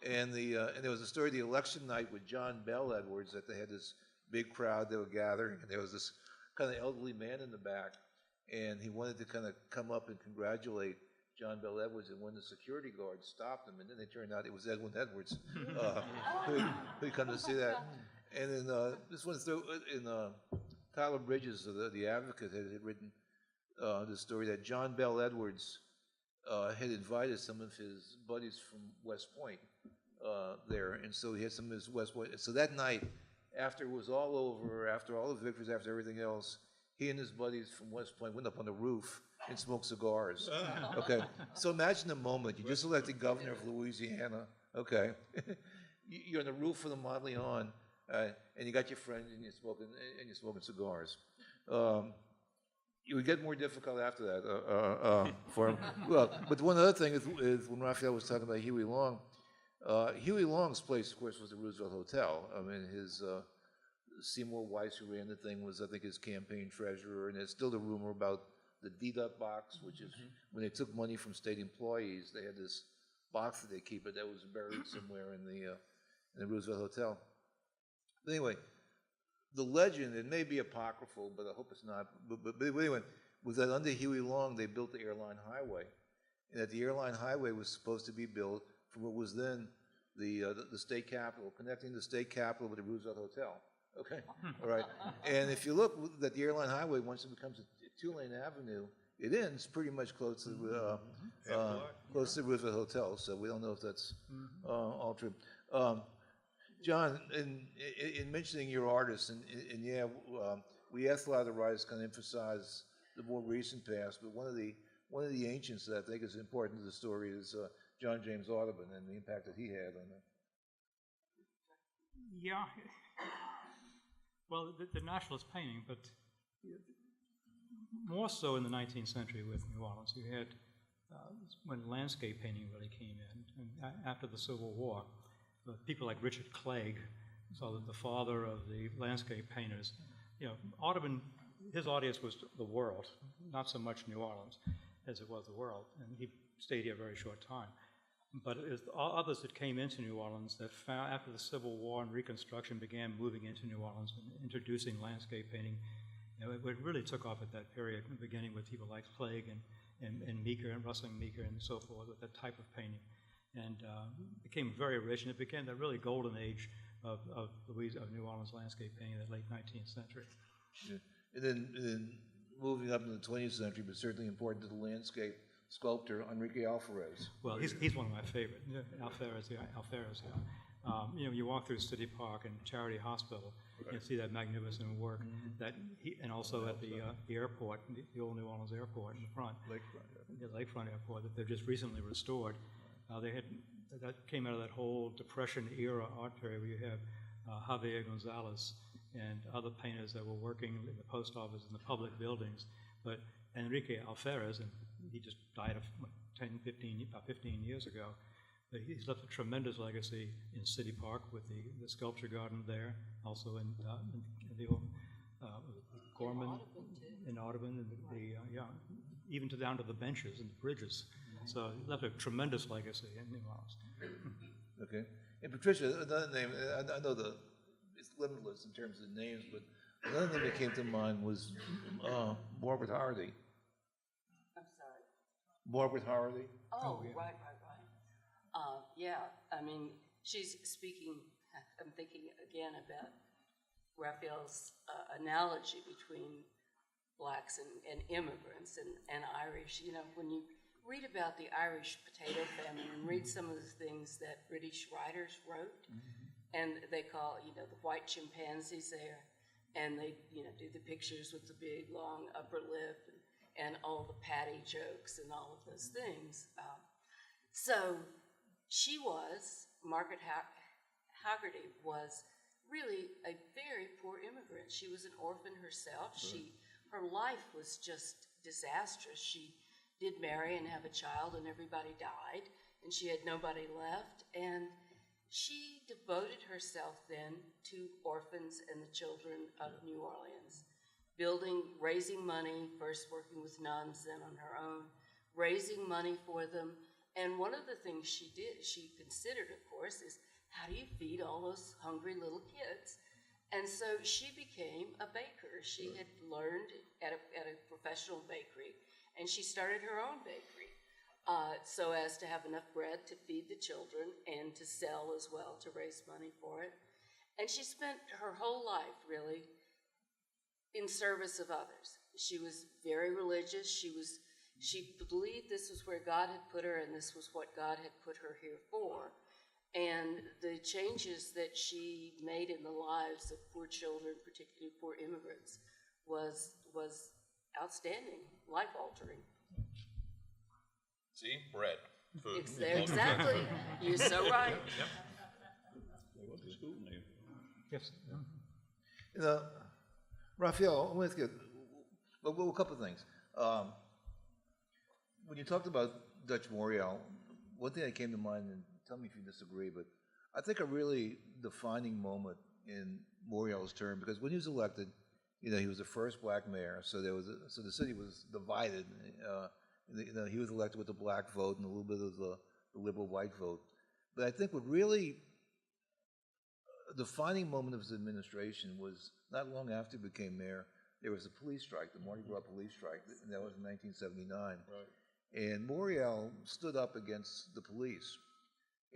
and there was a story of the election night with John Bell Edwards, that they had this big crowd they were gathering, and there was this kind of elderly man in the back, and he wanted to kind of come up and congratulate John Bell Edwards, and when the security guards stopped him, and then it turned out it was Edwin Edwards who'd come to see that. And then this one in Tyler Bridges, the Advocate, had written the story that John Bell Edwards had invited some of his buddies from West Point there, and so he had some of his West Point. So that night, after it was all over, after all the victories, after everything else, he and his buddies from West Point went up on the roof and smoked cigars. Okay, so imagine the moment. You just elected governor of Louisiana. Okay, you're on the roof of the Modeleon, and you got your friends, and you're smoking cigars. It would get more difficult after that for him. Well, but one other thing is when Raphael was talking about Huey Long, Huey Long's place, of course, was the Roosevelt Hotel. I mean, his Seymour Weiss, who ran the thing, was, I think, his campaign treasurer, and there's still the rumor about the deduct box, which is when they took money from state employees, they had this box that they keep, but that was buried somewhere in the Roosevelt Hotel. But anyway, the legend, it may be apocryphal, but I hope it's not, but anyway, was that under Huey Long, they built the Airline Highway, and that the Airline Highway was supposed to be built from what was then the state capitol, connecting the state capitol with the Roosevelt Hotel. Okay, all right. And if you look at the airline highway, once it becomes a two-lane avenue, it ends pretty much close to Roseville Hotel. So we don't know if that's all true. John, in mentioning your artists, and yeah, we asked a lot of the writers kind of emphasize the more recent past, but one of the ancients that I think is important to the story is John James Audubon and the impact that he had on it. Yeah. Well, the nationalist painting, but more so in the 19th century with New Orleans. You had, when landscape painting really came in, and after the Civil War, people like Richard Clegg, so that the father of the landscape painters, Audubon, his audience was the world, not so much New Orleans as it was the world, and he stayed here a very short time. But it was others that came into New Orleans that found, after the Civil War and Reconstruction began moving into New Orleans and introducing landscape painting, it really took off at that period, beginning with people like Clegg and Meeker and Rustling Meeker and so forth, with that type of painting. And became very rich, and it became the really golden age of New Orleans landscape painting in the late 19th century. Yeah. And then moving up into the 20th century, but certainly important to the landscape sculptor Enrique Alvarez. Well, he's one of my favorite. Alvarez, yeah. You walk through City Park and Charity Hospital, you see that magnificent work. And also at the airport, the old New Orleans airport in the front, Lakefront Airport, that they've just recently restored. That came out of that whole Depression era art period where you have Javier Gonzalez and other painters that were working in the post office and the public buildings. But Enrique Alvarez, and he just died of 15 years ago, but he's left a tremendous legacy in City Park with the sculpture garden there, also in the old Gorman in Audubon, and even down to the benches and the bridges. So he left a tremendous legacy in New Orleans. Okay. And Patricia, another name, I know it's limitless in terms of names, but another name that came to mind was Margaret Hardy. I'm sorry. Margaret Hardy. Oh, yeah. Right. Yeah, I mean, she's speaking, I'm thinking again about Raphael's analogy between blacks and immigrants and Irish. When you read about the Irish potato famine and read some of the things that British writers wrote, and they call, the white chimpanzees there, and they, do the pictures with the big, long upper lip and all the patty jokes and all of those things. So Margaret Haggerty was really a very poor immigrant. She was an orphan herself. Her life was just disastrous. She did marry and have a child, and everybody died, and she had nobody left. And she devoted herself then to orphans and the children of New Orleans, raising money, first working with nuns, then on her own, raising money for them. And one of the things she did, she considered, of course, is how do you feed all those hungry little kids? And so she became a baker. She had learned at a professional bakery, and she started her own bakery so as to have enough bread to feed the children and to sell as well, to raise money for it. And she spent her whole life, really, in service of others. She was very religious. She believed this was where God had put her, and this was what God had put her here for. And the changes that she made in the lives of poor children, particularly poor immigrants, was outstanding, life-altering. See? Bread. Food. Exactly. You're so right. Yep. What's the school name? Yes. Raphael, I want to get a couple of things. When you talked about Dutch Morial, one thing that came to mind, and tell me if you disagree, but I think a really defining moment in Morial's term, because when he was elected, he was the first black mayor, so the city was divided. He was elected with the black vote and a little bit of the liberal white vote. But I think what really a defining moment of his administration was not long after he became mayor, there was a police strike, the Mardi Gras police strike, and that was in 1979. Right. And Morial stood up against the police.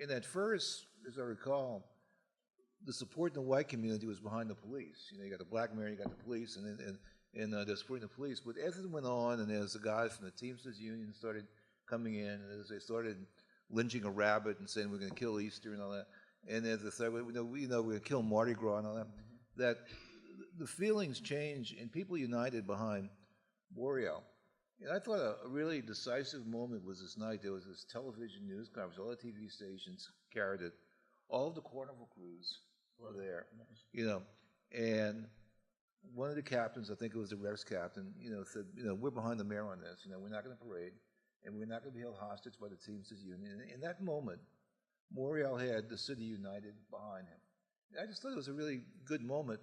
And at first, as I recall, the support in the white community was behind the police. You got the black mayor, you got the police, and they're supporting the police. But as it went on, and as the guys from the Teamsters Union started coming in, and as they started lynching a rabbit and saying we're going to kill Easter and all that, and as they said, we're going to kill Mardi Gras and all that, that the feelings changed and people united behind Morial. And I thought a really decisive moment was this night. There was this television news conference. All the TV stations carried it. All of the carnival crews were there, and one of the captains, I think it was the Rex captain, said, we're behind the mayor on this. We're not going to parade, and we're not going to be held hostage by the Teamsters Union. And in that moment, Morial had the city united behind him. I just thought it was a really good moment.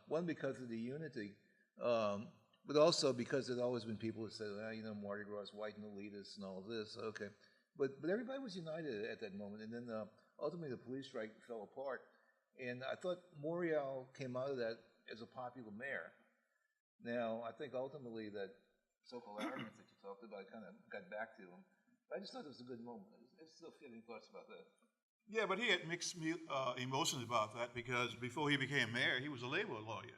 One, because of the unity, but also because there'd always been people who said, Mardi Gras is white and elitist and all of this. Okay, but everybody was united at that moment. And then ultimately the police strike fell apart. And I thought Morial came out of that as a popular mayor. Now, I think ultimately that so-called arrogance that you talked about kind of got back to him. I just thought it was a good moment. I still feel any thoughts about that. Yeah, but he had mixed emotions about that because before he became mayor, he was a labor lawyer.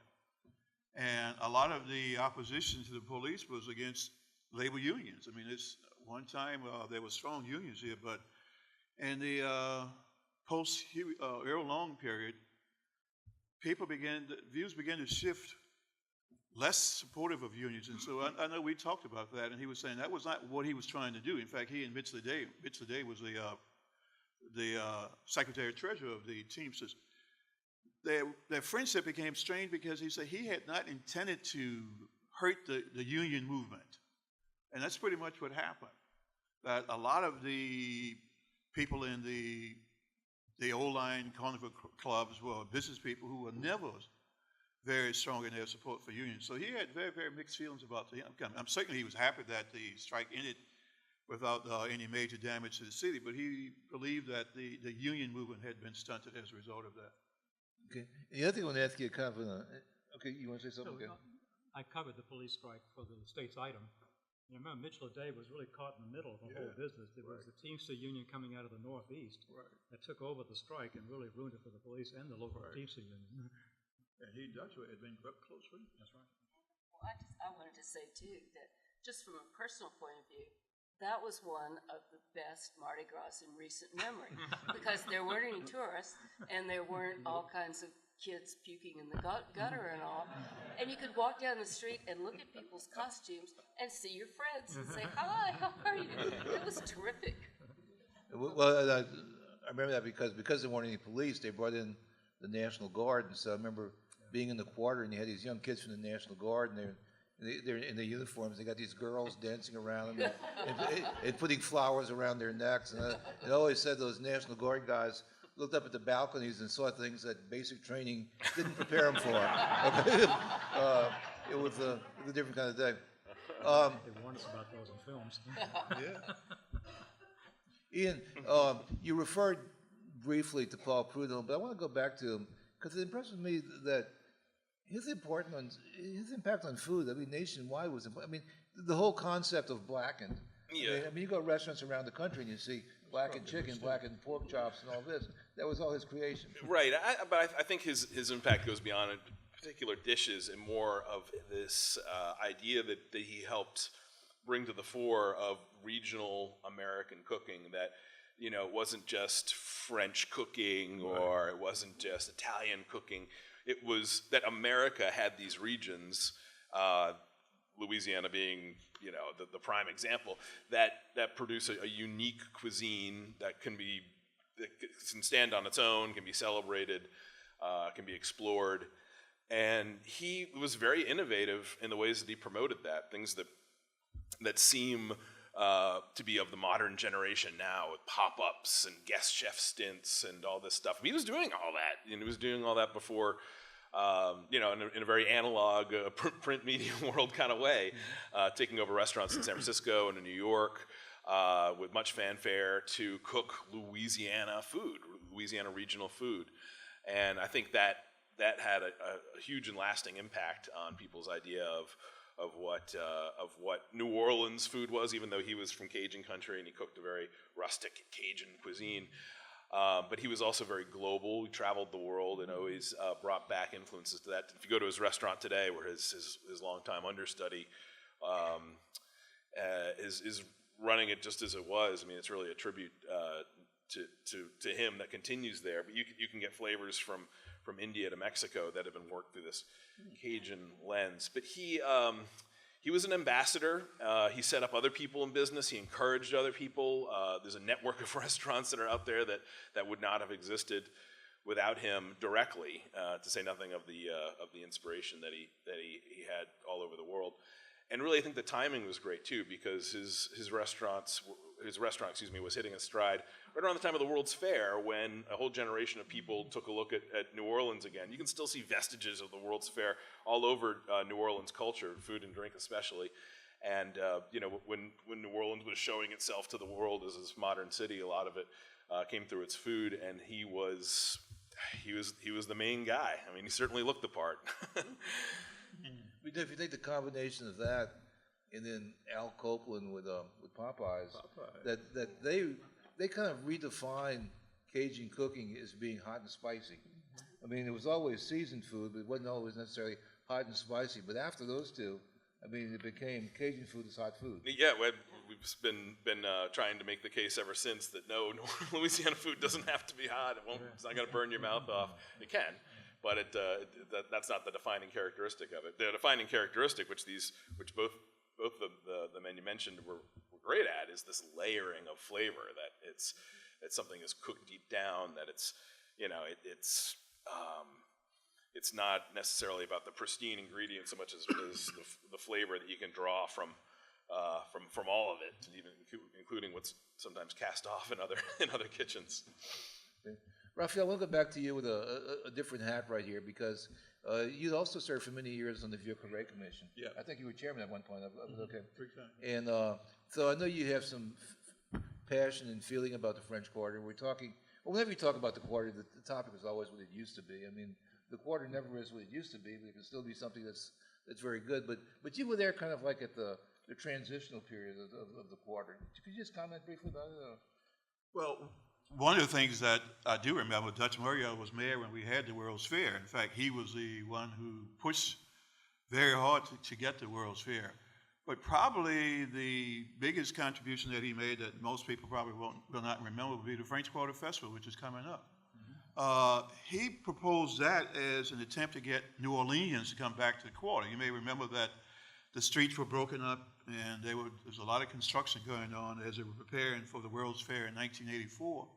And a lot of the opposition to the police was against labor unions. I mean, one time there were strong unions here, but in the post-Earl Long period, views began to shift less supportive of unions. And so I know we talked about that, and he was saying that was not what he was trying to do. In fact, he and Mitch Leday was the Secretary Treasurer of the Teamsters. Their friendship became strained because he said he had not intended to hurt the union movement. And that's pretty much what happened. That a lot of the people in the old line carnival clubs were business people who were never very strong in their support for unions. So he had very, very mixed feelings about the outcome. I'm certain he was happy that the strike ended without any major damage to the city, but he believed that the union movement had been stunted as a result of that. Okay. And the other thing I want to ask you, okay, you want to say something? So, I covered the police strike for the state's item. And I remember Mitch Leday was really caught in the middle of the whole business. There was the Teamster Union coming out of the Northeast that took over the strike and really ruined it for the police and the local Teamster Union. And he and Joshua had been closely. That's right. Well, I wanted to say, too, that just from a personal point of view, that was one of the best Mardi Gras in recent memory because there weren't any tourists and there weren't all kinds of kids puking in the gutter and all. And you could walk down the street and look at people's costumes and see your friends and say, hi, how are you? It was terrific. Well, I remember that because there weren't any police, they brought in the National Guard. And so I remember being in the quarter and you had these young kids from the National Guard and they're in their uniforms. They got these girls dancing around them and putting flowers around their necks. And I always said those National Guard guys looked up at the balconies and saw things that basic training didn't prepare them for. Okay? It was a different kind of day. They warned us about those in films. Ian, you referred briefly to Paul Prudhomme, but I want to go back to him because it impressed me that his impact on food, nationwide was important. The whole concept of blackened. Yeah. You go to restaurants around the country and you see blackened chicken, blackened pork chops, and all this. That was all his creation. Right, but I think his impact goes beyond particular dishes and more of this idea that he helped bring to the fore of regional American cooking that, it wasn't just French cooking or it wasn't just Italian cooking. It was that America had these regions, Louisiana being, the prime example, that produce a unique cuisine that can stand on its own, can be celebrated, can be explored. And he was very innovative in the ways that he promoted that, things that seem to be of the modern generation now, with pop-ups and guest chef stints and all this stuff. He was doing all that, and he was doing all that before, in a very analog print media world kind of way, taking over restaurants in San Francisco and in New York with much fanfare to cook Louisiana food, Louisiana regional food. And I think that had a huge and lasting impact on people's idea of what New Orleans food was, even though he was from Cajun country and he cooked a very rustic Cajun cuisine. But he was also very global. He traveled the world and always brought back influences to that. If you go to his restaurant today, where his longtime understudy is running it just as it was, I mean, it's really a tribute to him that continues there. But you can get flavors from India to Mexico that have been worked through this Cajun lens. But he was an ambassador. He set up other people in business. He encouraged other people. There's a network of restaurants that are out there that would not have existed without him directly. To say nothing of the inspiration that he had all over the world. And really, I think the timing was great too, because his restaurant, was hitting a stride right around the time of the World's Fair, when a whole generation of people took a look at New Orleans again. You can still see vestiges of the World's Fair all over New Orleans culture, food and drink especially. And when New Orleans was showing itself to the world as this modern city, a lot of it came through its food, and he was the main guy. I mean, he certainly looked the part. If you take the combination of that, and then Al Copeland with Popeyes, that they kind of redefined Cajun cooking as being hot and spicy. I mean, it was always seasoned food, but it wasn't always necessarily hot and spicy. But after those two, I mean, it became Cajun food is hot food. Yeah, we've been trying to make the case ever since that no, Louisiana food doesn't have to be hot. It's not going to burn your mouth off. It can. But that's not the defining characteristic of it. The defining characteristic, which both the men you mentioned were great at, is this layering of flavor. That it's something that's cooked deep down. That it's not necessarily about the pristine ingredients so much as the flavor that you can draw from all of it, and even including what's sometimes cast off in other kitchens. Okay. Raphael, I want to go back to you with a different hat right here, because you also served for many years on the Vieux Carré Commission. Yeah. I think you were chairman at one point. Okay. 3 times. And so I know you have some passion and feeling about the French Quarter. Whenever you talk about the Quarter, the topic is always what it used to be. I mean, the Quarter never is what it used to be, but it can still be something that's very good. But you were there kind of like at the transitional period of the Quarter. Could you just comment briefly about it? Well, one of the things that I do remember, Dutch Morial was mayor when we had the World's Fair. In fact, he was the one who pushed very hard to get the World's Fair. But probably the biggest contribution that he made that most people probably will not remember would be the French Quarter Festival, which is coming up. He proposed that as an attempt to get New Orleanians to come back to the Quarter. You may remember that the streets were broken up, and there was a lot of construction going on as they were preparing for the World's Fair in 1984.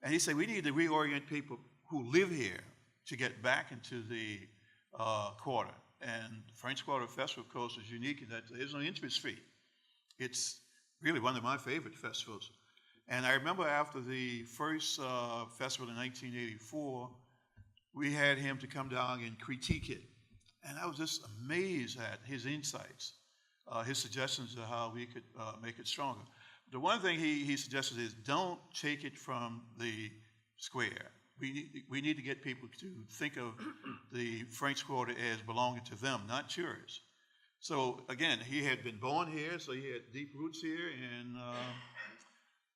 And he said, we need to reorient people who live here to get back into the Quarter. And the French Quarter Festival, of course, is unique in that there's no entrance fee. It's really one of my favorite festivals. And I remember after the first festival in 1984, we had him to come down and critique it. And I was just amazed at his insights, his suggestions of how we could make it stronger. The one thing he suggested is don't take it from the square. We need to get people to think of the French Quarter as belonging to them, not yours. So again, he had been born here, so he had deep roots here, and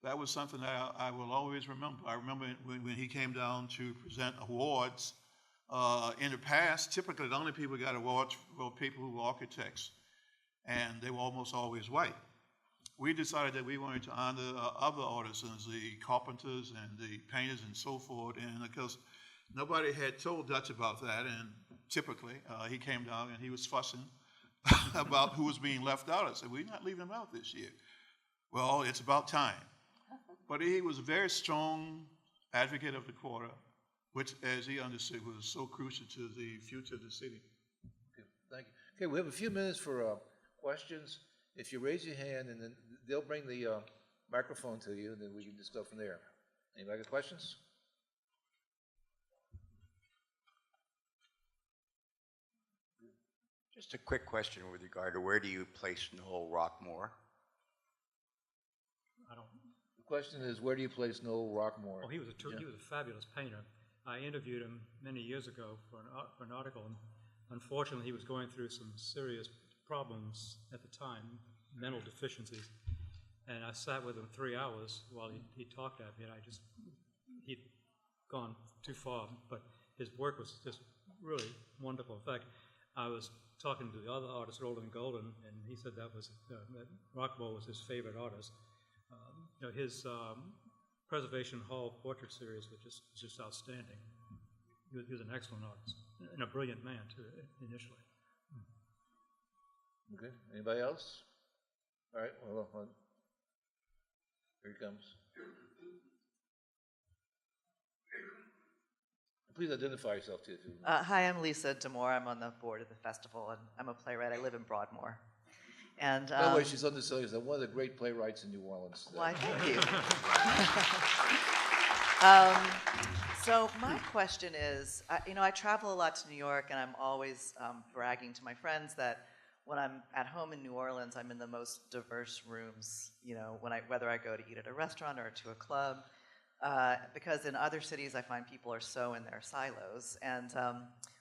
that was something that I will always remember. I remember when he came down to present awards. In the past, typically the only people who got awards were people who were architects, and they were almost always white. We decided that we wanted to honor other artisans, the carpenters and the painters and so forth, and of course, nobody had told Dutch about that, and typically, he came down and he was fussing about who was being left out. I said, we're not leaving them out this year. Well, it's about time. But he was a very strong advocate of the Quarter, which, as he understood, was so crucial to the future of the city. Okay, thank you. Okay, we have a few minutes for questions. If you raise your hand, and then they'll bring the microphone to you, and then we can just go from there. Anybody got questions? Just a quick question with regard to where do you place Noel Rockmore? The question is, where do you place Noel Rockmore? Oh, he was a fabulous painter. I interviewed him many years ago for an article, and unfortunately he was going through some serious problems at the time, mental deficiencies, and I sat with him 3 hours while he talked at me, and he'd gone too far, but his work was just really wonderful. In fact, I was talking to the other artist, Roland Golden, and he said that Rockwell was his favorite artist. His Preservation Hall portrait series was just outstanding. He was an excellent artist and a brilliant man too, initially. Okay, anybody else? All right, well, here he comes. Please identify yourself too. Hi, I'm Lisa Demore. I'm on the board of the festival, and I'm a playwright. I live in Broadmoor. And by the way, she's underselling us. One of the great playwrights in New Orleans. Why, thank you. So my question is, I travel a lot to New York, and I'm always bragging to my friends that when I'm at home in New Orleans, I'm in the most diverse rooms. Whether I go to eat at a restaurant or to a club. Because in other cities, I find people are so in their silos. And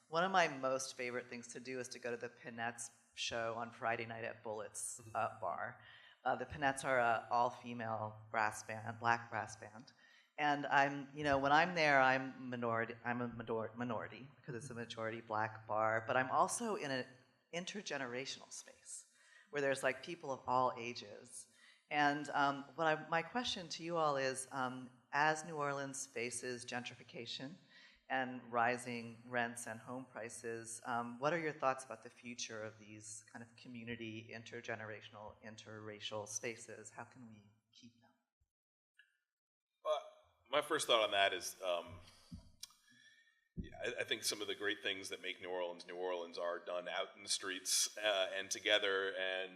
one of my most favorite things to do is to go to the Pinettes show on Friday night at Bullett's bar. The Pinettes are an all-female brass band, black brass band. And when I'm there, I'm a minority because it's a majority black bar. But I'm also in an intergenerational space where there's like people of all ages. And my question to you all is, as New Orleans faces gentrification and rising rents and home prices, what are your thoughts about the future of these kind of community, intergenerational, interracial spaces? How can we keep them? My first thought on that is, I think some of the great things that make New Orleans are done out in the streets and together and,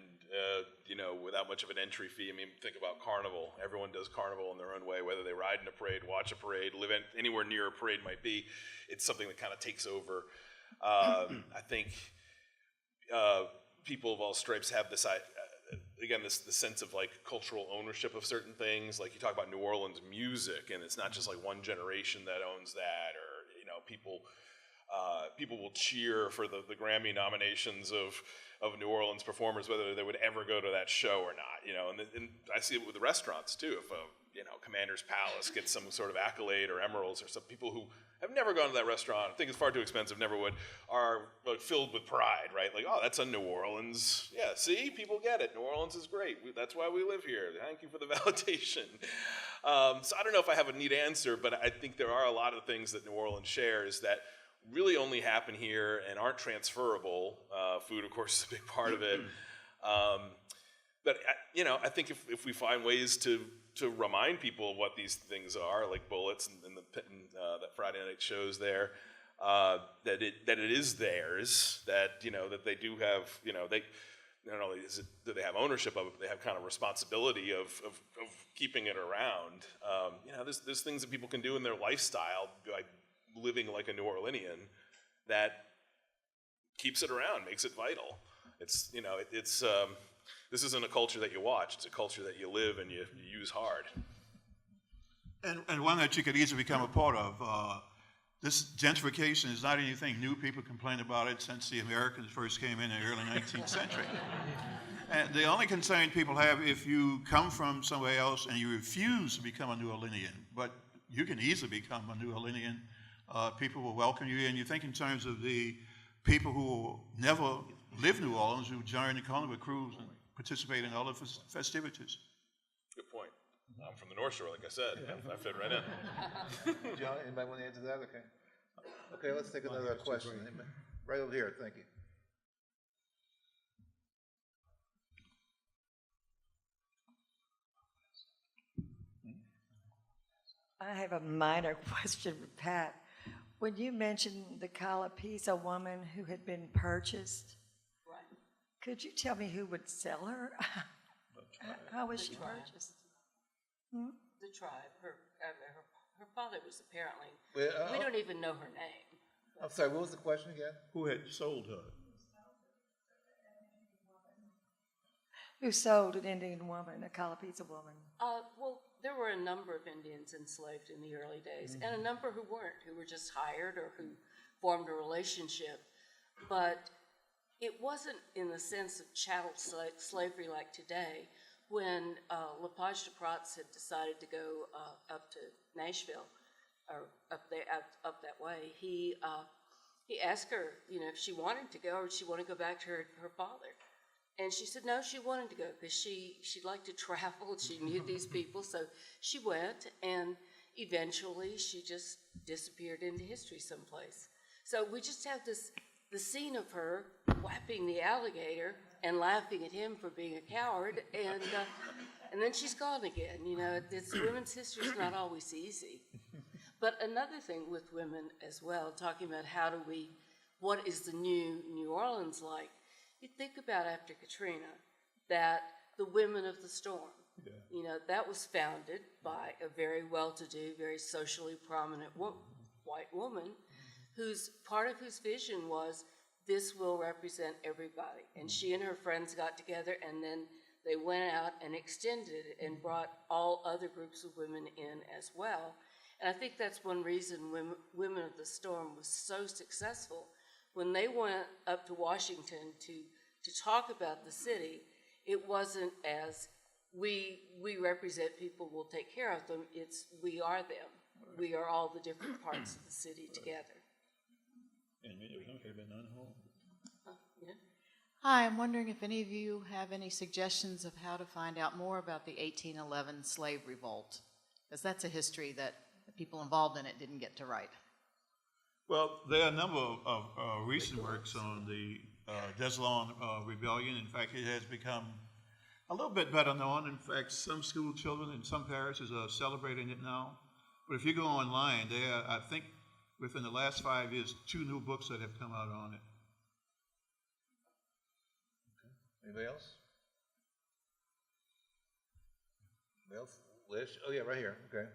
without much of an entry fee. I mean, think about Carnival. Everyone does Carnival in their own way, whether they ride in a parade, watch a parade, live anywhere near a parade might be. It's something that kind of takes over. I think people of all stripes have this, the sense of like cultural ownership of certain things. Like you talk about New Orleans music, and it's not just like one generation that owns that, or people will cheer for the Grammy nominations of New Orleans performers, whether they would ever go to that show or not. And I see it with the restaurants too. If Commander's Palace gets some sort of accolade or emeralds, or some people who have never gone to that restaurant, think it's far too expensive, never would, are like filled with pride, right? Like, oh, that's a New Orleans. Yeah, see, people get it. New Orleans is great. That's why we live here. Thank you for the validation. So I don't know if I have a neat answer, but I think there are a lot of things that New Orleans shares that really only happen here and aren't transferable. Food, of course, is a big part of it. But I think if we find ways to remind people of what these things are, like Bullets and that Friday night shows there, that it is theirs, that that they do have, they not only do they have ownership of it, but they have kind of responsibility of keeping it around. There's things that people can do in their lifestyle by living like a New Orleanian that keeps it around, makes it vital. It's this isn't a culture that you watch; it's a culture that you live and you use hard. And one that you could easily become a part of. This gentrification is not anything new. People complain about it since the Americans first came in the early 19th century. And the only concern people have, if you come from somewhere else and you refuse to become a New Orleanian, but you can easily become a New Orleanian, people will welcome you, and you think in terms of the people who never lived in New Orleans, who join the Carnival cruise and participate in all the festivities. Good point. I'm from the North Shore, like I said. I fit right in. John, anybody want to answer that? Okay. Okay, let's take another question. Right over here, thank you. I have a minor question for Pat. When you mentioned the Calapisa woman who had been purchased, Right. could you tell me who would sell her? How was she purchased? The tribe. Her father was apparently. Well, we don't even know her name. I'm sorry, what was the question again? Who had sold her? Who sold an Indian woman, a Calapisa woman? Well, there were a number of Indians enslaved in the early days, and a number who weren't, who were just hired or who formed a relationship. But it wasn't in the sense of chattel slavery like today. When Lepage de Prats had decided to go up to Nashville or up that way, he asked her, if she wanted to go or she wanted to go back to her father. And she said no, she wanted to go because she liked to travel. She knew these people, so she went, and eventually she just disappeared into history someplace. So we just have the scene of her whapping the alligator and laughing at him for being a coward, and then she's gone again. Women's history is not always easy. But another thing with women as well, talking about what is the new New Orleans like? You think about after Katrina, that the Women of the Storm, that was founded by a very well-to-do, very socially prominent white woman, part of whose vision was this will represent everybody. And she and her friends got together, and then they went out and extended and brought all other groups of women in as well. And I think that's one reason Women of the Storm was so successful. When they went up to Washington to talk about the city, it wasn't as we represent people, we'll take care of them. It's we are them. We are all the different parts of the city together. Hi, I'm wondering if any of you have any suggestions of how to find out more about the 1811 slave revolt, because that's a history that the people involved in it didn't get to write. Well, there are a number of recent works on the Desalon Rebellion. In fact, it has become a little bit better known. In fact, some school children in some parishes are celebrating it now. But if you go online, there are, I think, within the last 5 years, 2 new books that have come out on it. Anybody else? Anybody else? Lish? Oh, yeah, right here. Okay.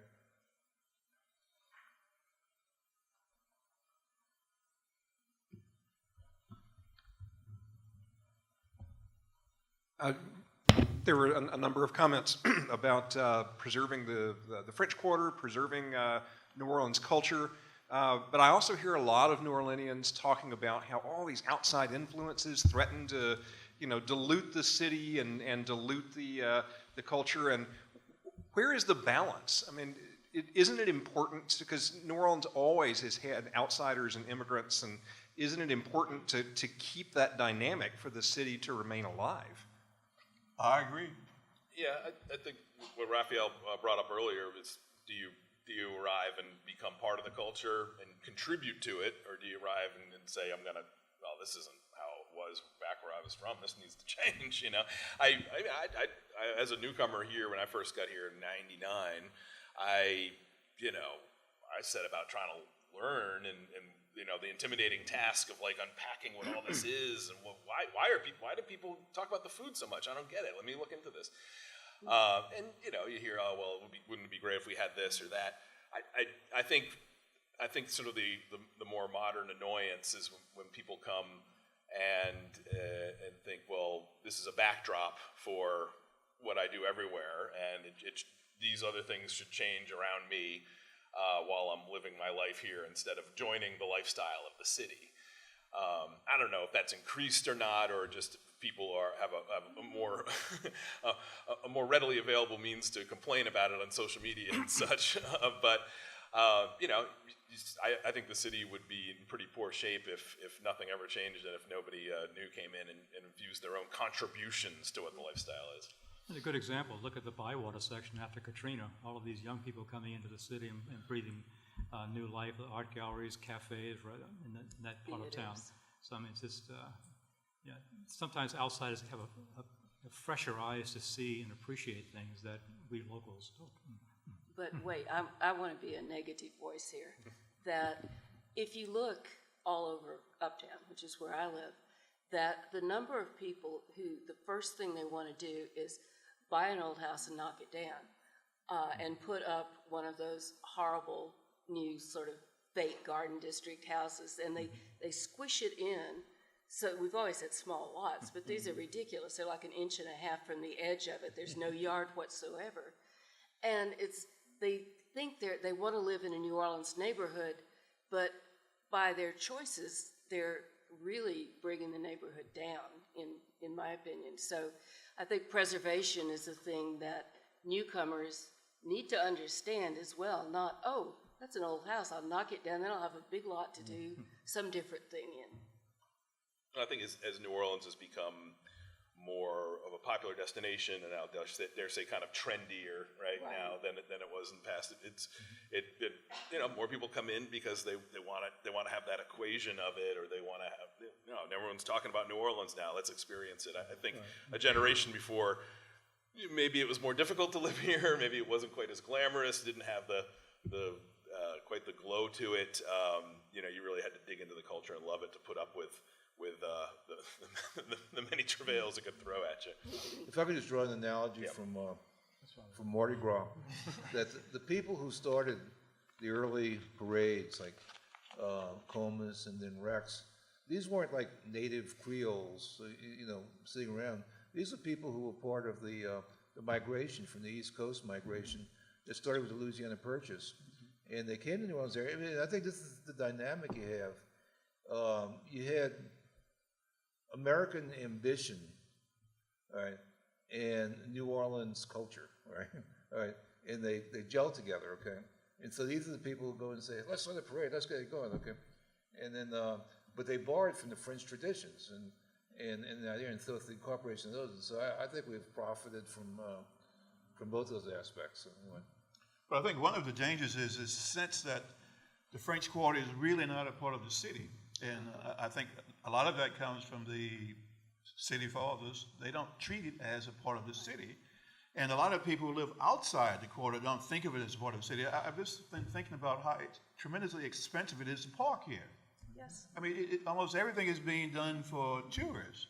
There were a number of comments about preserving the French Quarter, preserving New Orleans culture, but I also hear a lot of New Orleanians talking about how all these outside influences threaten to, dilute the city and dilute the culture. And where is the balance? I mean, isn't it important, because New Orleans always has had outsiders and immigrants, and isn't it important to keep that dynamic for the city to remain alive? I agree. Yeah, I think what Raphael brought up earlier is, do you arrive and become part of the culture and contribute to it, or do you arrive and say, this isn't how it was back where I was from, this needs to change, I as a newcomer here, when I first got here in '99, I set about trying to learn and the intimidating task of unpacking what all this is, and why do people talk about the food so much? I don't get it. Let me look into this. And you hear, wouldn't it be great if we had this or that? I think sort of the more modern annoyance is when people come and think, well, this is a backdrop for what I do everywhere, and these other things should change around me while I'm living my life here instead of joining the lifestyle of the city. I don't know if that's increased or not, or just people have a more a more readily available means to complain about it on social media and such. But I think the city would be in pretty poor shape if nothing ever changed, and if nobody new came in and infused their own contributions to what the lifestyle is. A good example, look at the Bywater section after Katrina. All of these young people coming into the city and breathing new life, art galleries, cafes, right in that part of town. So, it's just, sometimes outsiders have a fresher eyes to see and appreciate things that we locals don't. But wait, I want to be a negative voice here. That if you look all over Uptown, which is where I live, that the number of people who the first thing they want to do is buy an old house and knock it down, and put up one of those horrible new sort of fake garden district houses, and they squish it in. So we've always had small lots, but these are ridiculous. They're like 1.5 inches from the edge of it. There's no yard whatsoever. And they think they want to live in a New Orleans neighborhood, but by their choices, they're really bringing the neighborhood down, in my opinion. So I think preservation is a thing that newcomers need to understand as well. Not, that's an old house. I'll knock it down, then I'll have a big lot to do some different thing in. I think as New Orleans has become more of a popular destination, and now dare say kind of trendier right now than it was in the past. More people come in because they want to have that equation of it, or they want to have, everyone's talking about New Orleans now. Let's experience it. I think a generation before, maybe it was more difficult to live here. Maybe it wasn't quite as glamorous. Didn't have quite the glow to it. You really had to dig into the culture and love it to put up with the many travails it could throw at you. If I could just draw an analogy from Mardi Gras, that the people who started the early parades, like Comus and then Rex, these weren't like native Creoles, sitting around. These are people who were part of the migration from the East Coast migration that started with the Louisiana Purchase, and they came to New Orleans area. I mean, I think this is the dynamic you have. You had American ambition, all right, and New Orleans culture, all right, and they gel together, okay. And so these are the people who go and say, let's start a parade, let's get it going, okay. And then, but they borrowed from the French traditions and so the incorporation of those. And so I think we've profited from both those aspects. So anyway. But I think one of the dangers is the sense that the French Quarter is really not a part of the city. And I think a lot of that comes from the city fathers. They don't treat it as a part of the city. And a lot of people who live outside the quarter don't think of it as a part of the city. I've just been thinking about how tremendously expensive it is to park here. Yes. I mean, almost everything is being done for tourists.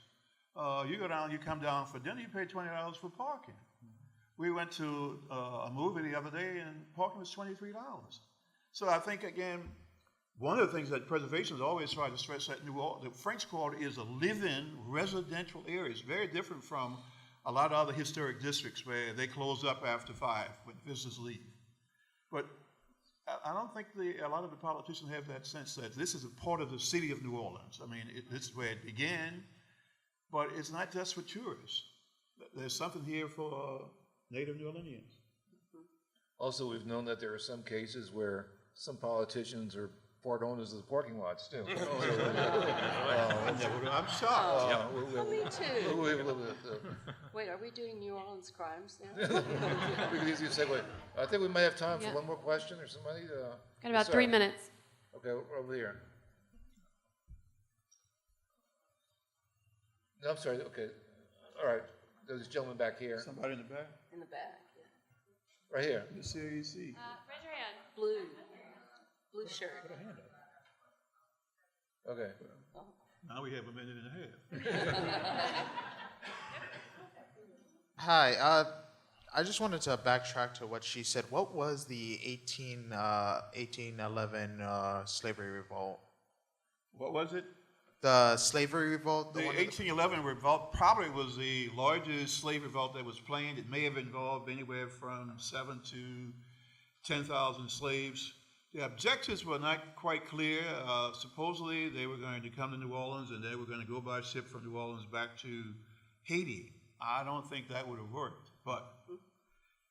You come down for dinner, you pay $20 for parking. We went to a movie the other day, and parking was $23. So I think, again, one of the things that preservation has always tried to stress that the French Quarter is a live-in residential area. It's very different from a lot of other historic districts where they close up after 5 when visitors leave. But I don't think a lot of the politicians have that sense that this is a part of the city of New Orleans. I mean, this is where it began, but it's not just for tourists. There's something here for native New Orleanians. Also, we've known that there are some cases where some politicians are part owners of the parking lots too. I'm shocked. Me too. Wait, are we doing New Orleans crimes now? We could easily segue. I think we might have time for one more question or somebody. Got about 3 minutes. Okay, over here. No, I'm sorry. Okay, all right. There's a gentleman back here. Somebody in the back? In the back, yeah. Right here. The CAC. Raise your hand. Blue shirt. Okay. Now we have a minute and a half. Hi, I just wanted to backtrack to what she said. What was the 1811 slavery revolt? What was it? The slavery revolt? The 1811 revolt probably was the largest slave revolt that was planned. It may have involved anywhere from 7,000 to 10,000 slaves. The objectives were not quite clear. Supposedly, they were going to come to New Orleans and they were going to go by ship from New Orleans back to Haiti. I don't think that would have worked, but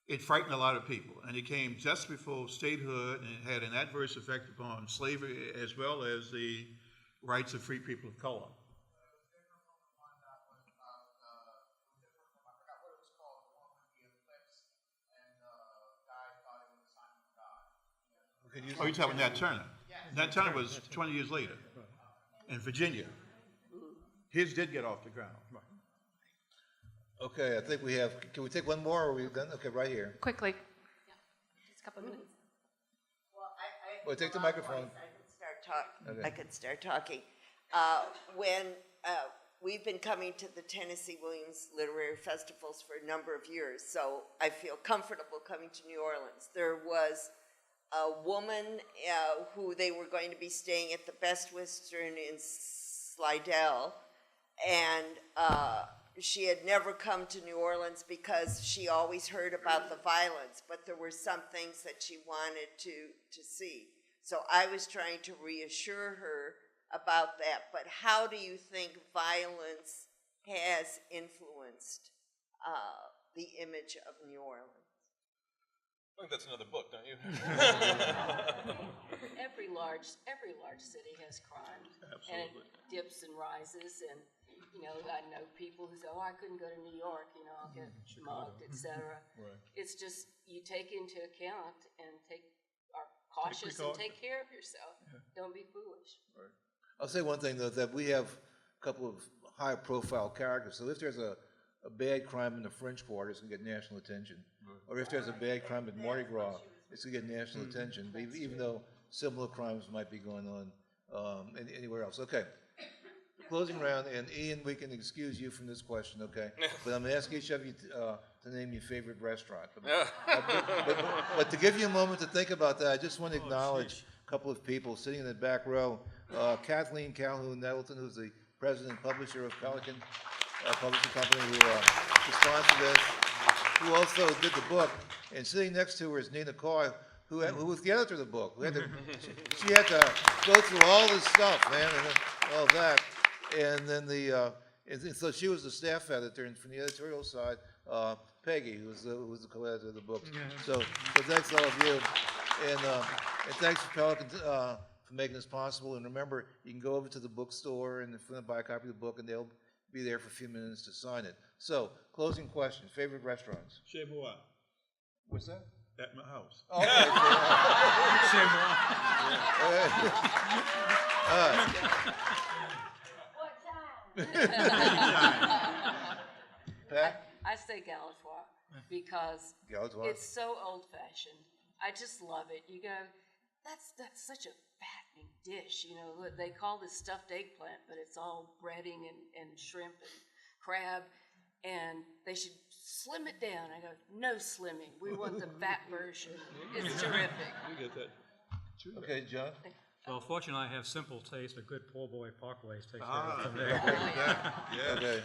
it frightened a lot of people. And it came just before statehood, and it had an adverse effect upon slavery as well as the rights of free people of color. Oh, you're talking Nat Turner. Nat Turner was 20 years later in Virginia. His did get off the ground. Okay, I think we have. Can we take one more? Or are we done? Okay, right here. Quickly. Just a couple of minutes. Well, take the microphone. I could start talking. When we've been coming to the Tennessee Williams Literary Festivals for a number of years, so I feel comfortable coming to New Orleans. There was a woman who they were going to be staying at the Best Western in Slidell, and she had never come to New Orleans because she always heard about the violence, but there were some things that she wanted to see. So I was trying to reassure her about that. But how do you think violence has influenced the image of New Orleans? I think that's another book, don't you? Every large city has crime, and it dips and rises. And I know people who say, "Oh, I couldn't go to New York. I'll get mugged, etc." Right. It's just you take into account and are cautious and take care of yourself. Don't be foolish. Right. I'll say one thing though, that we have a couple of high-profile characters. So if there's a bad crime in the French Quarter, it's going to get national attention. Or if there's a bad crime at Mardi Gras, it's going to get national attention, even though similar crimes might be going on anywhere else. Okay. Closing round, and Ian, we can excuse you from this question, okay? But I'm going to ask each of you to name your favorite restaurant. But to give you a moment to think about that, I just want to acknowledge a couple of people sitting in the back row. Kathleen Calhoun-Nettleton, who's the president and publisher of Pelican Publishing Company, who sponsored this, who also did the book. And sitting next to her is Nina Coy, who was the editor of the book. She had to go through all this stuff, man, and all that. And then and so she was the staff editor, and from the editorial side, Peggy, who was the co-editor of the book. So thanks to all of you, and thanks to Pelican for making this possible. And remember, you can go over to the bookstore and buy a copy of the book, and they'll be there for a few minutes to sign it. So, closing question: favorite restaurants? Chez Moi. What's that? At my house. Oh, okay. Pat? I say Galatoir because it's so old-fashioned. I just love it. You go, that's such a fattening dish. They call this stuffed eggplant, but it's all breading and shrimp and crab, and they should slim it down. I go, no slimming. We want the fat version. It's terrific. You get that. Okay, John? Well, fortunately, I have simple taste. A good poor boy Parkway takes care of it from there. Yeah. Okay.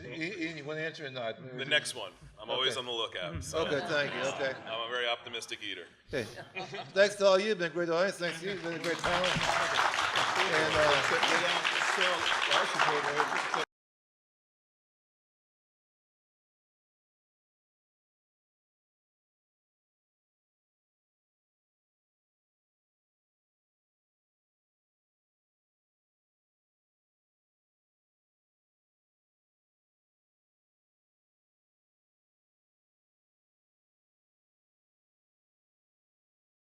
Ian, you want to answer or not? The next one. I'm always on the lookout. So okay, thank you. Okay. I'm a very optimistic eater. Okay. Thanks to all you. You've been a great audience. Thanks to you. You've been a great panel. And